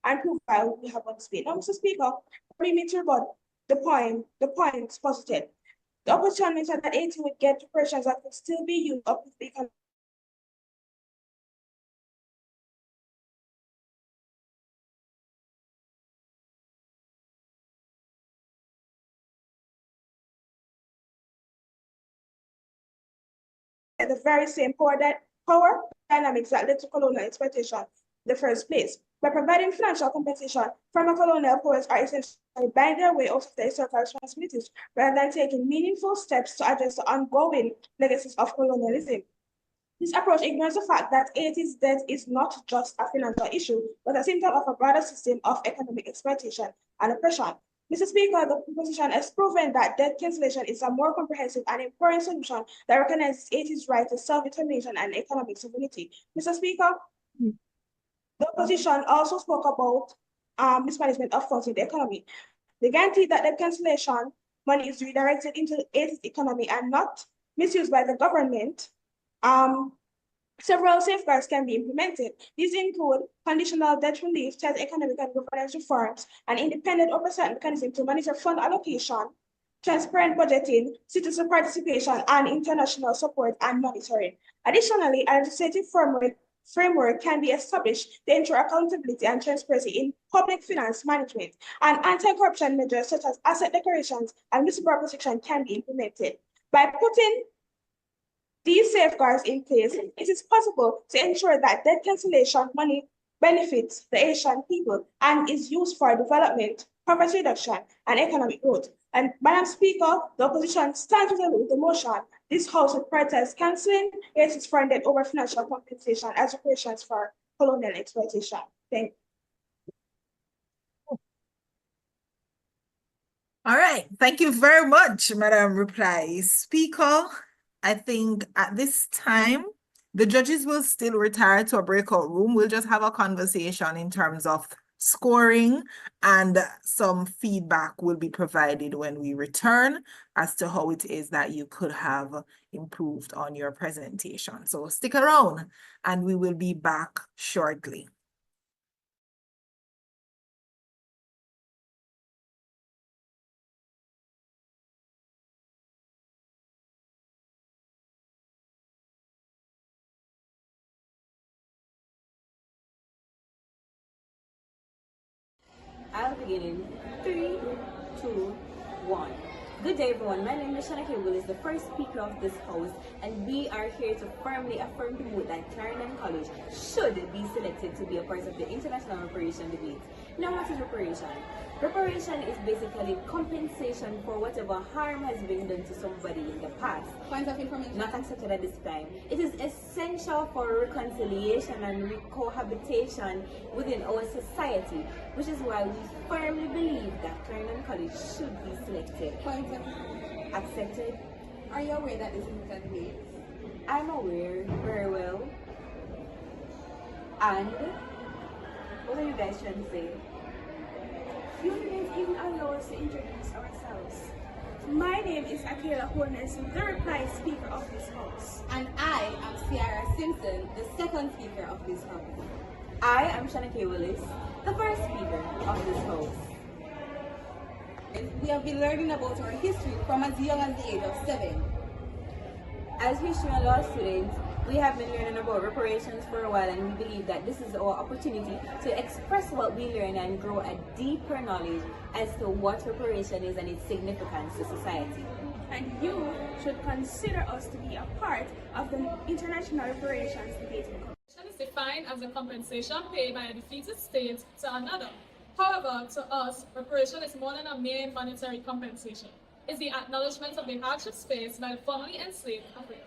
and prove why we have on debate. Now, Mr. Speaker, permit me to rebut the points posited. The opposition mentioned that Haiti would get reparations that could still be used up with the economy. The very same power dynamics that led to colonial exploitation in the first place. By providing financial compensation, former colonial powers are essentially buying their way out of their historical responsibilities rather than taking meaningful steps to address the ongoing legacies of colonialism. This approach ignores the fact that Haiti's debt is not just a financial issue, but a symptom of a broader system of economic exploitation and oppression. Mr. Speaker, the proposition has proven that debt cancellation is a more comprehensive and important solution that recognizes Haiti's right to self-determination and economic sovereignty. Mr. Speaker, the opposition also spoke about mismanagement of funds in the economy. They guaranteed that debt cancellation money is redirected into Haiti's economy and not misused by the government Several safeguards can be implemented. These include conditional debt relief, tight economic and governance reforms, an independent oversight mechanism to monitor fund allocation, transparent budgeting, citizen participation, and international support and monitoring. Additionally, a legislative framework can be established to ensure accountability and transparency in public finance management, and anti-corruption measures such as asset declarations and whistleblower protection can be implemented. By putting these safeguards in place, it is possible to ensure that debt cancellation money benefits the Asian people and is used for development, poverty reduction, and economic growth. And Madam Speaker, the opposition stands with the motion. This House will prioritize cancelling Haiti's foreign debt over financial compensation as reparations for colonial exploitation. Thank you. All right, thank you very much, Madam Reply Speaker. I think at this time, the judges will still retire to a breakout room. We'll just have a conversation in terms of scoring, and some feedback will be provided when we return as to how it is that you could have improved on your presentation. So stick around and we will be back shortly. I'll begin in 3, 2, 1. Good day, everyone. My name is Tobago, the first speaker of this house, and we are here to firmly affirm the vote that Clarendon College should be selected to be a part of the international reparation debate. Now, what is reparation? Reparation is basically compensation for whatever harm has been done to somebody in the past. Point of information. Not accepted at this time. It is essential for reconciliation and cohabitation within our society, which is why we firmly believe that Clarendon College should be selected. Point of Accepted. Are you aware that this is a debate? I'm aware very well. And what are you guys trying to say? You didn't even allow us to introduce ourselves. My name is Akela Hornes, the reply speaker of this house. And I am Ciara Simpson, the second speaker of this house. I am Shanake Willis, the first speaker of this house. We have been learning about our history from as young as the age of 7. As history and law students, we have been learning about reparations for a while, and we believe that this is our opportunity to express what we learn and grow a deeper knowledge as to what reparation is and its significance to society. And you should consider us to be a part of the international reparations debate. Reparation is defined as a compensation paid by a defeated state to another. However, to us, reparation is more than a mere monetary compensation. It's the acknowledgement of the hardships faced by the formerly enslaved Africans.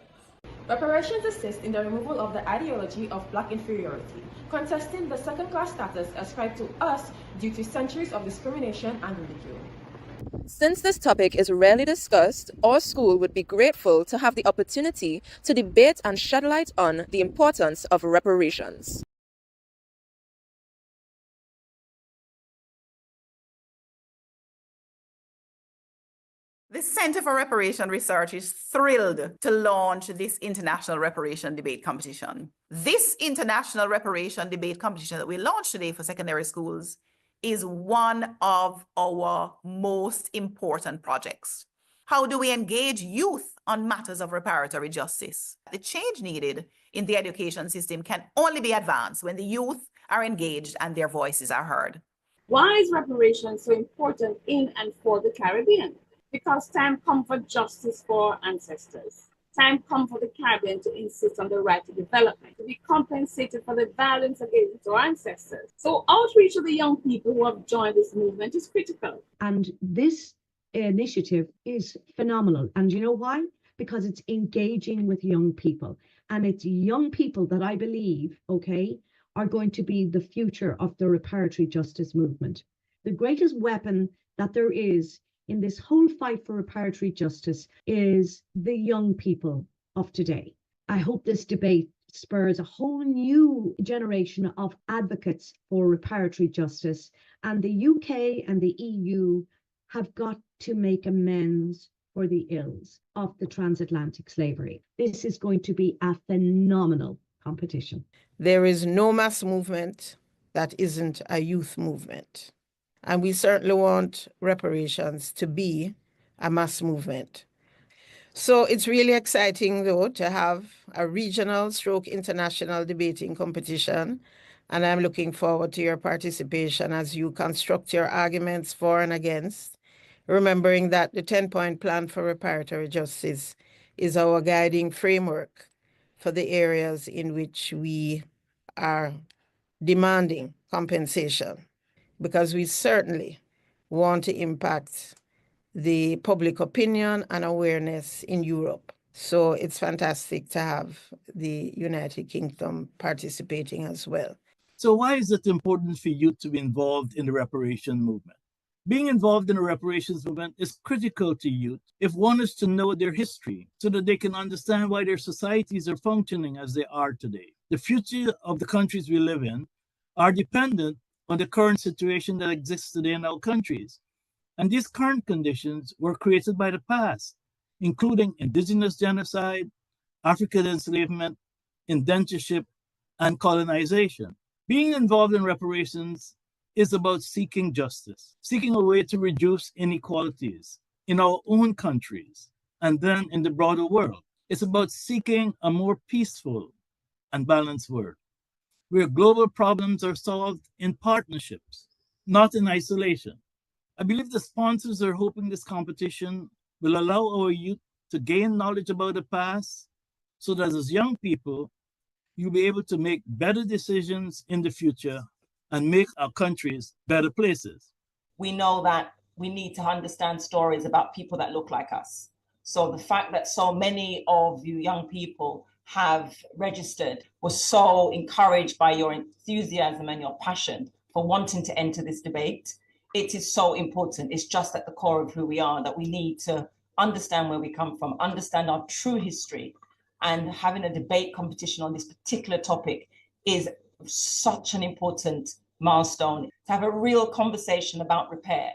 Reparations assist in the removal of the ideology of black inferiority, contesting the second-class status ascribed to us due to centuries of discrimination and ridicule. Since this topic is rarely discussed, our school would be grateful to have the opportunity to debate and shed light on the importance of reparations. The Center for Reparation Research is thrilled to launch this international reparation debate competition. This international reparation debate competition that we launched today for secondary schools is one of our most important projects. How do we engage youth on matters of reparatory justice? The change needed in the education system can only be advanced when the youth are engaged and their voices are heard. Why is reparation so important in and for the Caribbean? Because time comes for justice for our ancestors. Time comes for the Caribbean to insist on the right to development, to be compensated for the violence against our ancestors. So outreach to the young people who have joined this movement is critical. And this initiative is phenomenal. And you know why? Because it's engaging with young people. And it's young people that I believe, are going to be the future of the reparatory justice movement. The greatest weapon that there is in this whole fight for reparatory justice is the young people of today. I hope this debate spurs a whole new generation of advocates for reparatory justice, and the UK and the EU have got to make amends for the ills of the transatlantic slavery. This is going to be a phenomenal competition. There is no mass movement that isn't a youth movement. And we certainly want reparations to be a mass movement. So it's really exciting, though, to have a regional stroke international debating competition. And I'm looking forward to your participation as you construct your arguments for and against, remembering that the 10-point plan for reparatory justice is our guiding framework for the areas in which we are demanding compensation, because we certainly want to impact the public opinion and awareness in Europe. So it's fantastic to have the United Kingdom participating as well. So why is it important for youth to be involved in the reparation movement? Being involved in the reparations movement is critical to youth if one is to know their history so that they can understand why their societies are functioning as they are today. The future of the countries we live in are dependent on the current situation that exists today in our countries. And these current conditions were created by the past, including indigenous genocide, African enslavement, indentureship, and colonization. Being involved in reparations is about seeking justice, seeking a way to reduce inequalities in our own countries and then in the broader world. It's about seeking a more peaceful and balanced world, where global problems are solved in partnerships, not in isolation. I believe the sponsors are hoping this competition will allow our youth to gain knowledge about the past so that as young people, you'll be able to make better decisions in the future and make our countries better places. We know that we need to understand stories about people that look like us. So the fact that so many of you young people have registered was so encouraged by your enthusiasm and your passion for wanting to enter this debate. It is so important. It's just at the core of who we are, that we need to understand where we come from, understand our true history, and having a debate competition on this particular topic is such an important milestone. To have a real conversation about repair,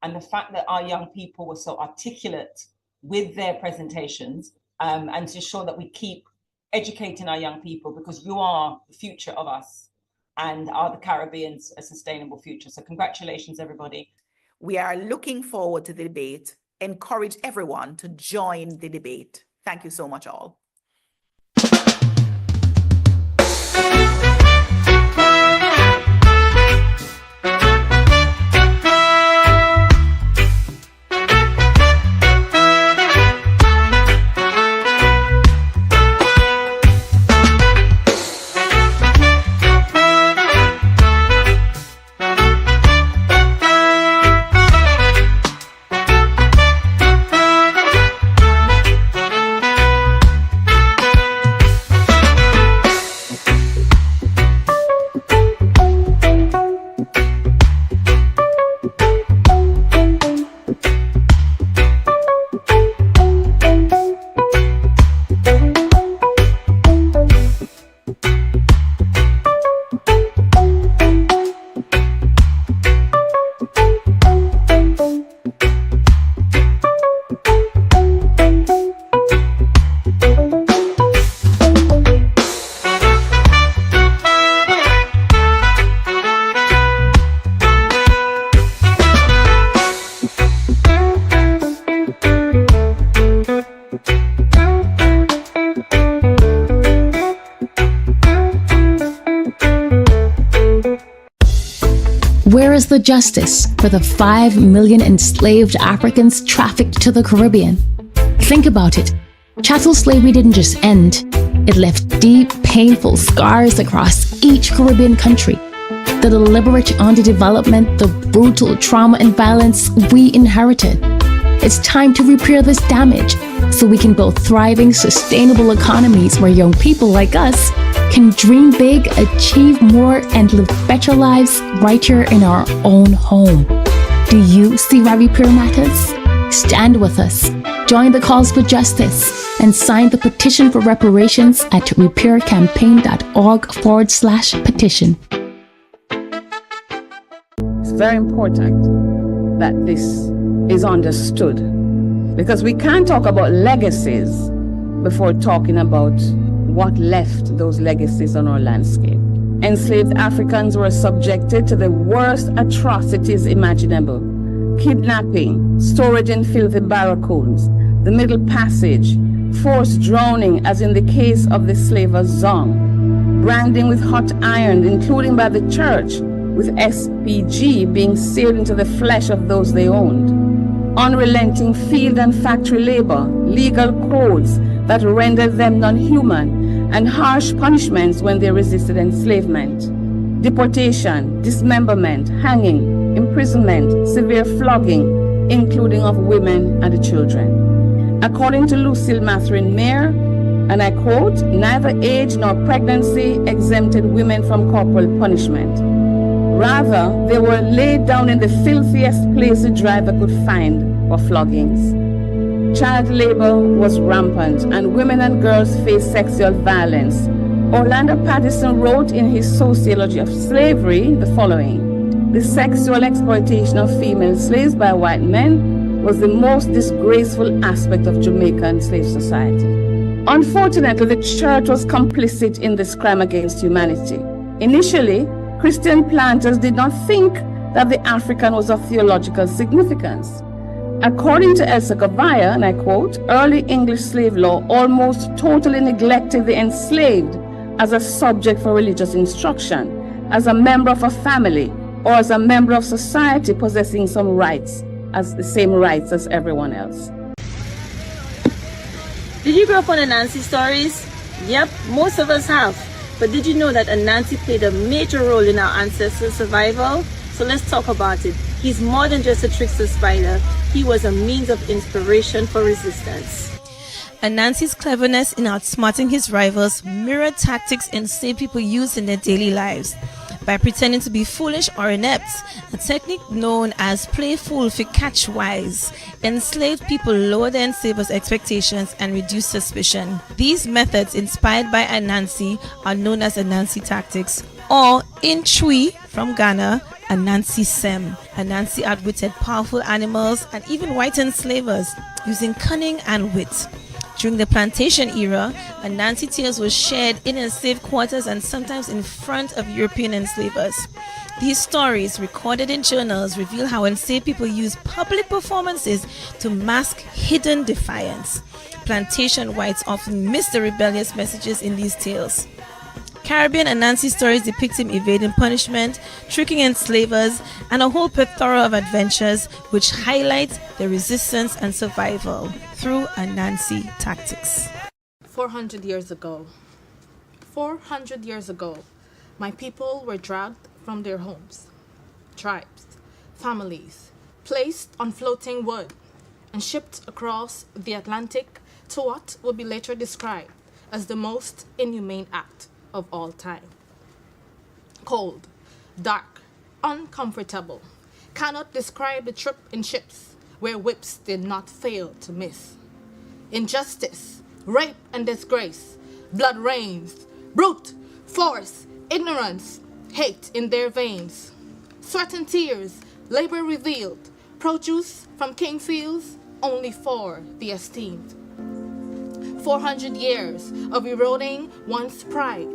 and the fact that our young people were so articulate with their presentations, and to ensure that we keep educating our young people, because you are the future of us and are the Caribbean's a sustainable future. So congratulations, everybody. We are looking forward to the debate. Encourage everyone to join the debate. Thank you so much, all. Where is the justice for the 5 million enslaved Africans trafficked to the Caribbean? Think about it. Chattel slavery didn't just end. It left deep, painful scars across each Caribbean country. The deliberate underdevelopment, the brutal trauma and violence we inherited. It's time to repair this damage so we can build thriving, sustainable economies where young people like us can dream big, achieve more, and live better lives right here in our own home. Do you see why repair matters? Stand with us, join the calls for justice, and sign the petition for reparations at repaircampaign.org/petition. It's very important that this is understood, because we can't talk about legacies before talking about what left those legacies on our landscape. Enslaved Africans were subjected to the worst atrocities imaginable: kidnapping, storage in filthy barracoons, the Middle Passage, forced drowning as in the case of the slaver Zong, branding with hot iron, including by the church, with SPG being seared into the flesh of those they owned, unrelenting field and factory labor, legal codes that rendered them non-human, and harsh punishments when they resisted enslavement, deportation, dismemberment, hanging, imprisonment, severe flogging, including of women and the children. According to Lucille Mathurin Mayer, and I quote, "Neither age nor pregnancy exempted women from corporal punishment. Rather, they were laid down in the filthiest place the driver could find for floggings. Child labor was rampant, and women and girls faced sexual violence." Orlando Patterson wrote in his Sociology of Slavery the following: "The sexual exploitation of female slaves by white men was the most disgraceful aspect of Jamaican slave society." Unfortunately, the church was complicit in this crime against humanity. Initially, Christian planters did not think that the African was of theological significance. According to Elsa Gavaya, and I quote, "Early English slave law almost totally neglected the enslaved as a subject for religious instruction, as a member of a family, or as a member of society possessing some rights, as the same rights as everyone else." Did you grow up on Anansi stories? Yep, most of us have. But did you know that Anansi played a major role in our ancestors' survival? So let's talk about it. He's more than just a trickster spider. He was a means of inspiration for resistance. Anansi's cleverness in outsmarting his rivals mirrored tactics enslaved people used in their daily lives. By pretending to be foolish or inept, a technique known as play fool for catch wise, enslaved people lower their enslavers' expectations and reduce suspicion. These methods, inspired by Anansi, are known as Anansi tactics, or in Chui from Ghana, Anansi Sem. Anansi outwitted powerful animals and even white enslavers using cunning and wit. During the plantation era, Anansi tales were shared in enslaved quarters and sometimes in front of European enslavers. These stories, recorded in journals, reveal how enslaved people used public performances to mask hidden defiance. Plantation whites often missed the rebellious messages in these tales. Caribbean Anansi stories depict him evading punishment, tricking enslavers, and a whole plethora of adventures which highlight the resistance and survival through Anansi tactics. 400 years ago. 400 years ago, my people were dragged from their homes, tribes, families, placed on floating wood, and shipped across the Atlantic to what will be later described as the most inhumane act of all time. Cold, dark, uncomfortable, cannot describe the trip in ships where whips did not fail to miss. Injustice, rape and disgrace, blood rains, brute, force, ignorance, hate in their veins. Sweat and tears, labor revealed, produce from king fields only for the esteemed. 400 years of eroding one's pride,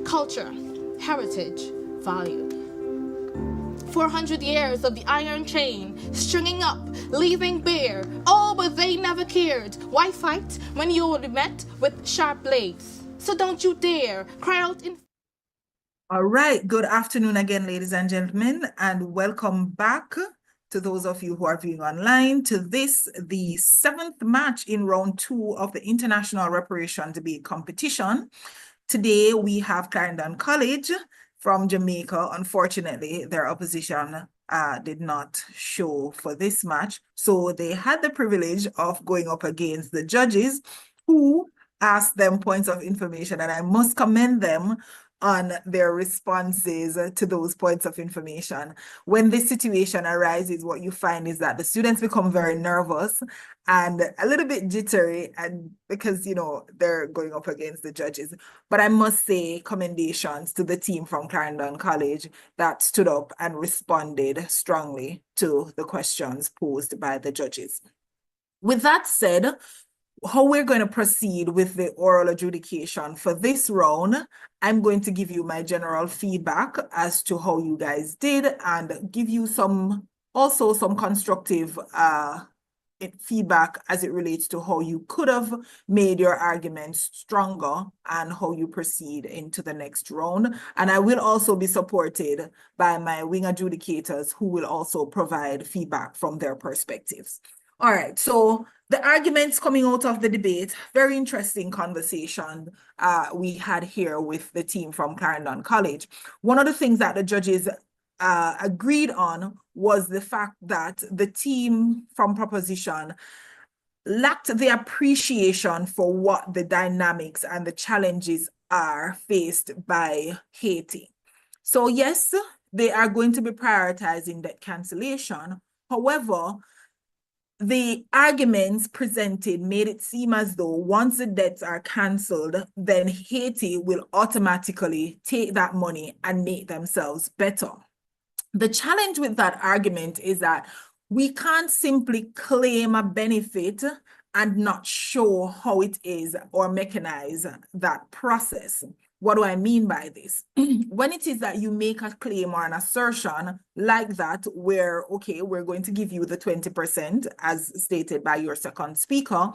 culture, heritage, value. 400 years of the iron chain, stringing up, leaving bare. Oh, but they never cared. Why fight when you will be met with sharp blades? So don't you dare cry out in... All right, good afternoon again, ladies and gentlemen, and welcome back to those of you who are viewing online to this, the 7th match in round 2 of the International Reparation Debate Competition. Today, we have Clarendon College from Jamaica. Unfortunately, their opposition did not show for this match. So they had the privilege of going up against the judges who asked them points of information, and I must commend them on their responses to those points of information. When this situation arises, what you find is that the students become very nervous and a little bit jittery, and because, you know, they're going up against the judges. But I must say commendations to the team from Clarendon College that stood up and responded strongly to the questions posed by the judges. With that said, how we're going to proceed with the oral adjudication for this round, I'm going to give you my general feedback as to how you guys did and give you also some constructive feedback as it relates to how you could have made your arguments stronger and how you proceed into the next round. And I will also be supported by my wing adjudicators who will also provide feedback from their perspectives. All right, so the arguments coming out of the debate, very interesting conversation we had here with the team from Clarendon College. One of the things that the judges agreed on was the fact that the team from proposition lacked the appreciation for what the dynamics and the challenges are faced by Haiti. So yes, they are going to be prioritizing debt cancellation. However, the arguments presented made it seem as though once the debts are cancelled, then Haiti will automatically take that money and make themselves better. The challenge with that argument is that we can't simply claim a benefit and not show how it is or mechanize that process. What do I mean by this? When it is that you make a claim or an assertion like that, where, okay, we're going to give you the 20% as stated by your second speaker,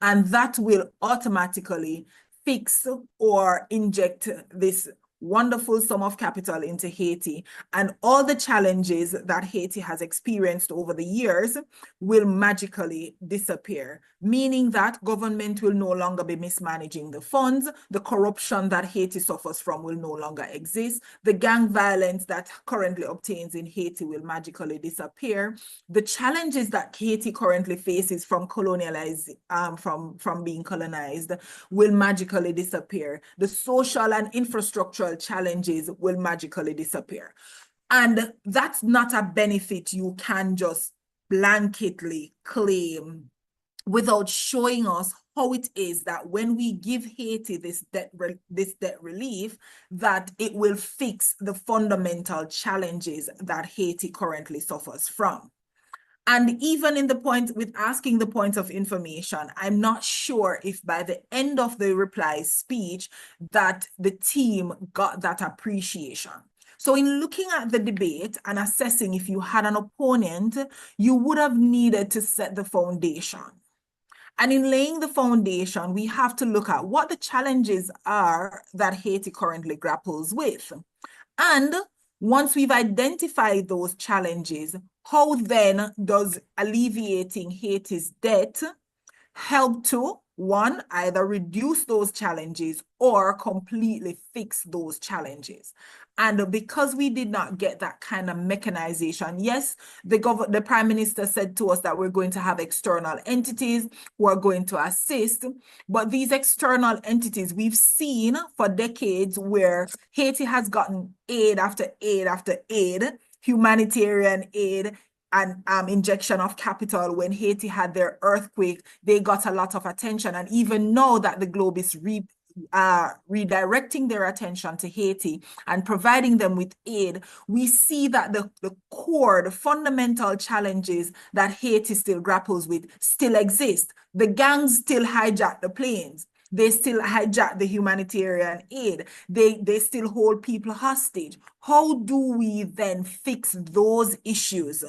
and that will automatically fix or inject this wonderful sum of capital into Haiti, and all the challenges that Haiti has experienced over the years will magically disappear, meaning that government will no longer be mismanaging the funds, the corruption that Haiti suffers from will no longer exist, the gang violence that currently obtains in Haiti will magically disappear, the challenges that Haiti currently faces from from being colonized will magically disappear, the social and infrastructural challenges will magically disappear. And that's not a benefit you can just blanketly claim without showing us how it is that when we give Haiti this debt relief, that it will fix the fundamental challenges that Haiti currently suffers from. And even in the point with asking the point of information, I'm not sure if by the end of the reply speech that the team got that appreciation. So in looking at the debate and assessing if you had an opponent, you would have needed to set the foundation. And in laying the foundation, we have to look at what the challenges are that Haiti currently grapples with. And once we've identified those challenges, how then does alleviating Haiti's debt help to, one, either reduce those challenges or completely fix those challenges? And because we did not get that kind of mechanization, yes, the Prime Minister said to us that we're going to have external entities who are going to assist, but these external entities, we've seen for decades where Haiti has gotten aid after aid after aid, humanitarian aid, and injection of capital. When Haiti had their earthquake, they got a lot of attention. And even now that the globe is redirecting their attention to Haiti and providing them with aid, we see that the core, the fundamental challenges that Haiti still grapples with still exist. The gangs still hijack the planes. They still hijack the humanitarian aid. They still hold people hostage. How do we then fix those issues?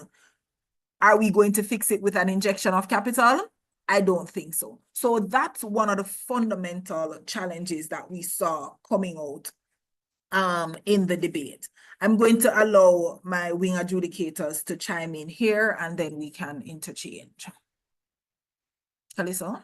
Are we going to fix it with an injection of capital? I don't think so. So that's one of the fundamental challenges that we saw coming out in the debate. I'm going to allow my wing adjudicators to chime in here and then we can interchange. Kalisa?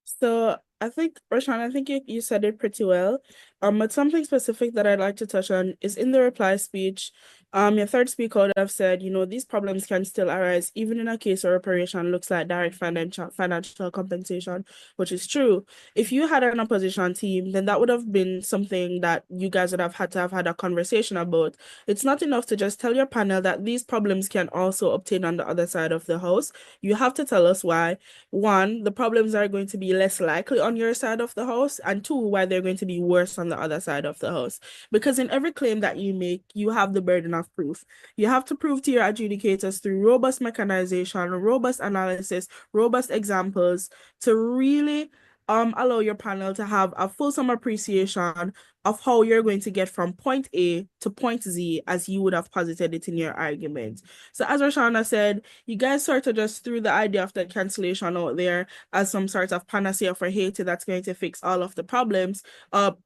So I think, Roshan, I think you said it pretty well. But something specific that I'd like to touch on is in the reply speech, your third speaker would have said, these problems can still arise even in a case where reparation looks like direct financial compensation, which is true. If you had an opposition team, then that would have been something that you guys would have had to have had a conversation about. It's not enough to just tell your panel that these problems can also obtain on the other side of the house. You have to tell us why. One, the problems are going to be less likely on your side of the house, and two, why they're going to be worse on the other side of the house. Because in every claim that you make, you have the burden of of proof. You have to prove to your adjudicators through robust mechanization, robust analysis, robust examples to really allow your panel to have a fulsome appreciation of how you're going to get from point A to point Z as you would have posited it in your argument. So as Roshana said, you guys sort of just threw the idea of the cancellation out there as some sort of panacea for Haiti that's going to fix all of the problems,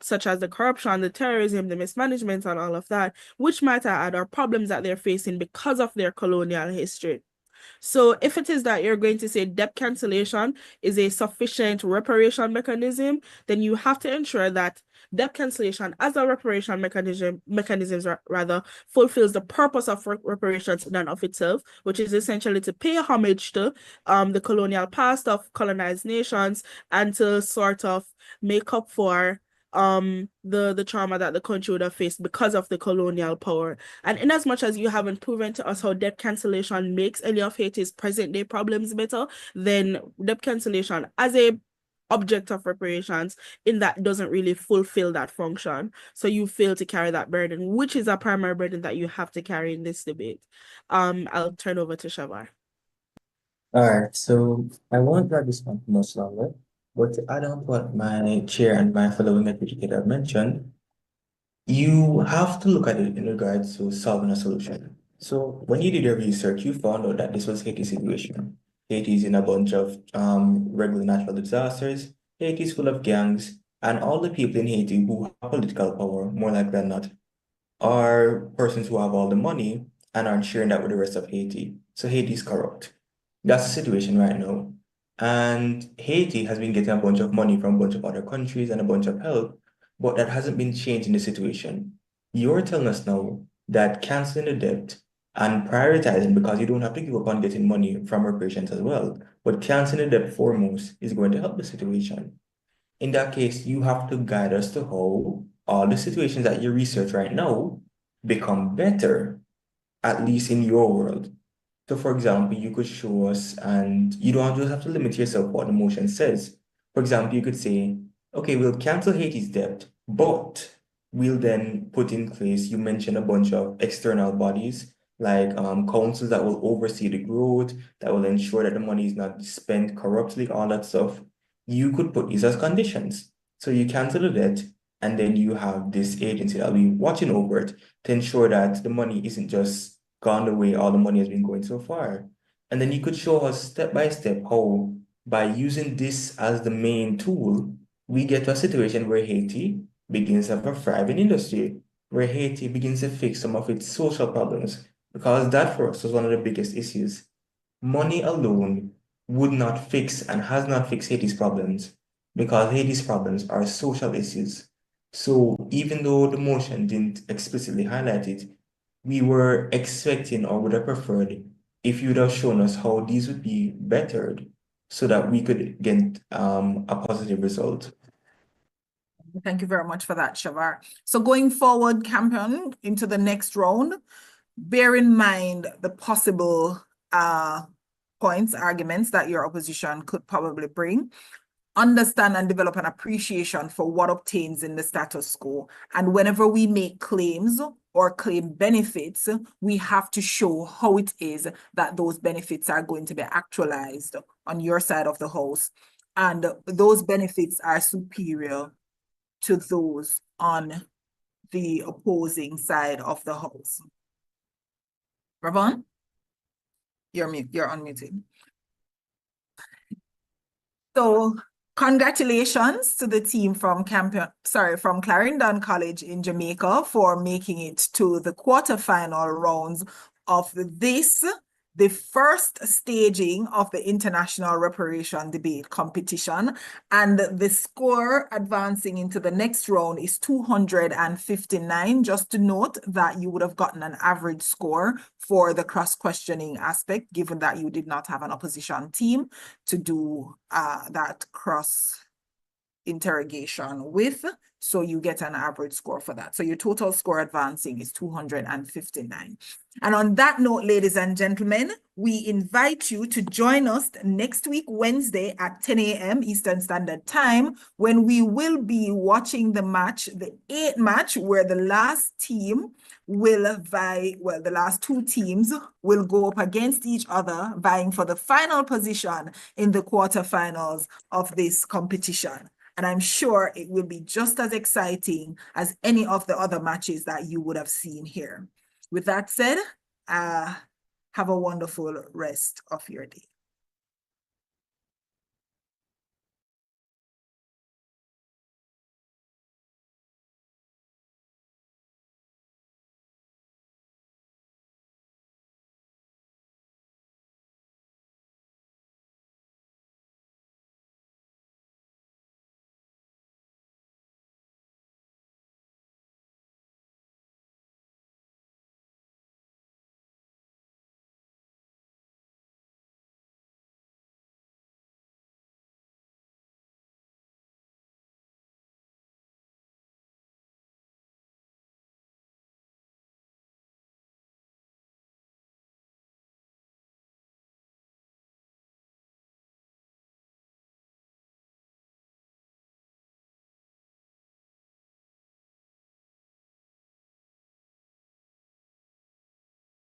such as the corruption, the terrorism, the mismanagement, and all of that, which might add are problems that they're facing because of their colonial history. So if it is that you're going to say debt cancellation is a sufficient reparation mechanism, then you have to ensure that debt cancellation as a reparation mechanism fulfills the purpose of reparations in and of itself, which is essentially to pay homage to the colonial past of colonized nations and to sort of make up for the trauma that the country would have faced because of the colonial power. And in as much as you haven't proven to us how debt cancellation makes any of Haiti's present day problems better, then debt cancellation as a object of reparations in that doesn't really fulfill that function. So you fail to carry that burden, which is a primary burden that you have to carry in this debate. I'll turn over to Shavar. All right, so I won't drag this on much longer, but to add on what my chair and my fellow women educator have mentioned, you have to look at it in regards to solving a solution. So when you did your research, you found out that this was Haiti's situation. Haiti's in a bunch of regular natural disasters. Haiti's full of gangs, and all the people in Haiti who have political power, more likely than not, are persons who have all the money and aren't sharing that with the rest of Haiti. So Haiti's corrupt. That's the situation right now. And Haiti has been getting a bunch of money from a bunch of other countries and a bunch of help, but that hasn't been changing the situation. You're telling us now that canceling the debt and prioritizing, because you don't have to give up on getting money from reparations as well, but canceling the debt foremost is going to help the situation. In that case, you have to guide us to how all the situations that you research right now become better, at least in your world. So for example, you could show us, and you don't just have to limit yourself what the motion says. For example, you could say, okay, we'll cancel Haiti's debt, but we'll then put in place, you mentioned a bunch of external bodies, like councils that will oversee the growth, that will ensure that the money is not spent corruptly, all that stuff. You could put these as conditions. So you cancel the debt, and then you have this agency that will be watching over it to ensure that the money isn't just gone the way all the money has been going so far. And then you could show us step by step how, by using this as the main tool, we get to a situation where Haiti begins to have a thriving industry, where Haiti begins to fix some of its social problems, because that for us was one of the biggest issues. Money alone would not fix and has not fixed Haiti's problems, because Haiti's problems are social issues. So even though the motion didn't explicitly highlight it, we were expecting or would have preferred if you would have shown us how these would be bettered so that we could get a positive result. Thank you very much for that, Shavar. So going forward, Campion, into the next round, bear in mind the possible points, arguments that your opposition could probably bring. Understand and develop an appreciation for what obtains in the status quo. And whenever we make claims or claim benefits, we have to show how it is that those benefits are going to be actualized on your side of the house. And those benefits are superior to those on the opposing side of the house. Ravon, you're unmuted. So congratulations to the team from Clarendon College in Jamaica for making it to the quarterfinal rounds of the first staging of the International Reparation Debate Competition. And the score advancing into the next round is 259. Just to note that you would have gotten an average score for the cross-questioning aspect, given that you did not have an opposition team to do that cross interrogation with, so you get an average score for that. So your total score advancing is 259. And on that note, ladies and gentlemen, we invite you to join us next week, Wednesday at 10 a.m. Eastern Standard Time, when we will be watching the match, the 8th match, where the last team will vie, well, the last two teams will go up against each other, vying for the final position in the quarterfinals of this competition. And I'm sure it will be just as exciting as any of the other matches that you would have seen here. With that said, have a wonderful rest of your day.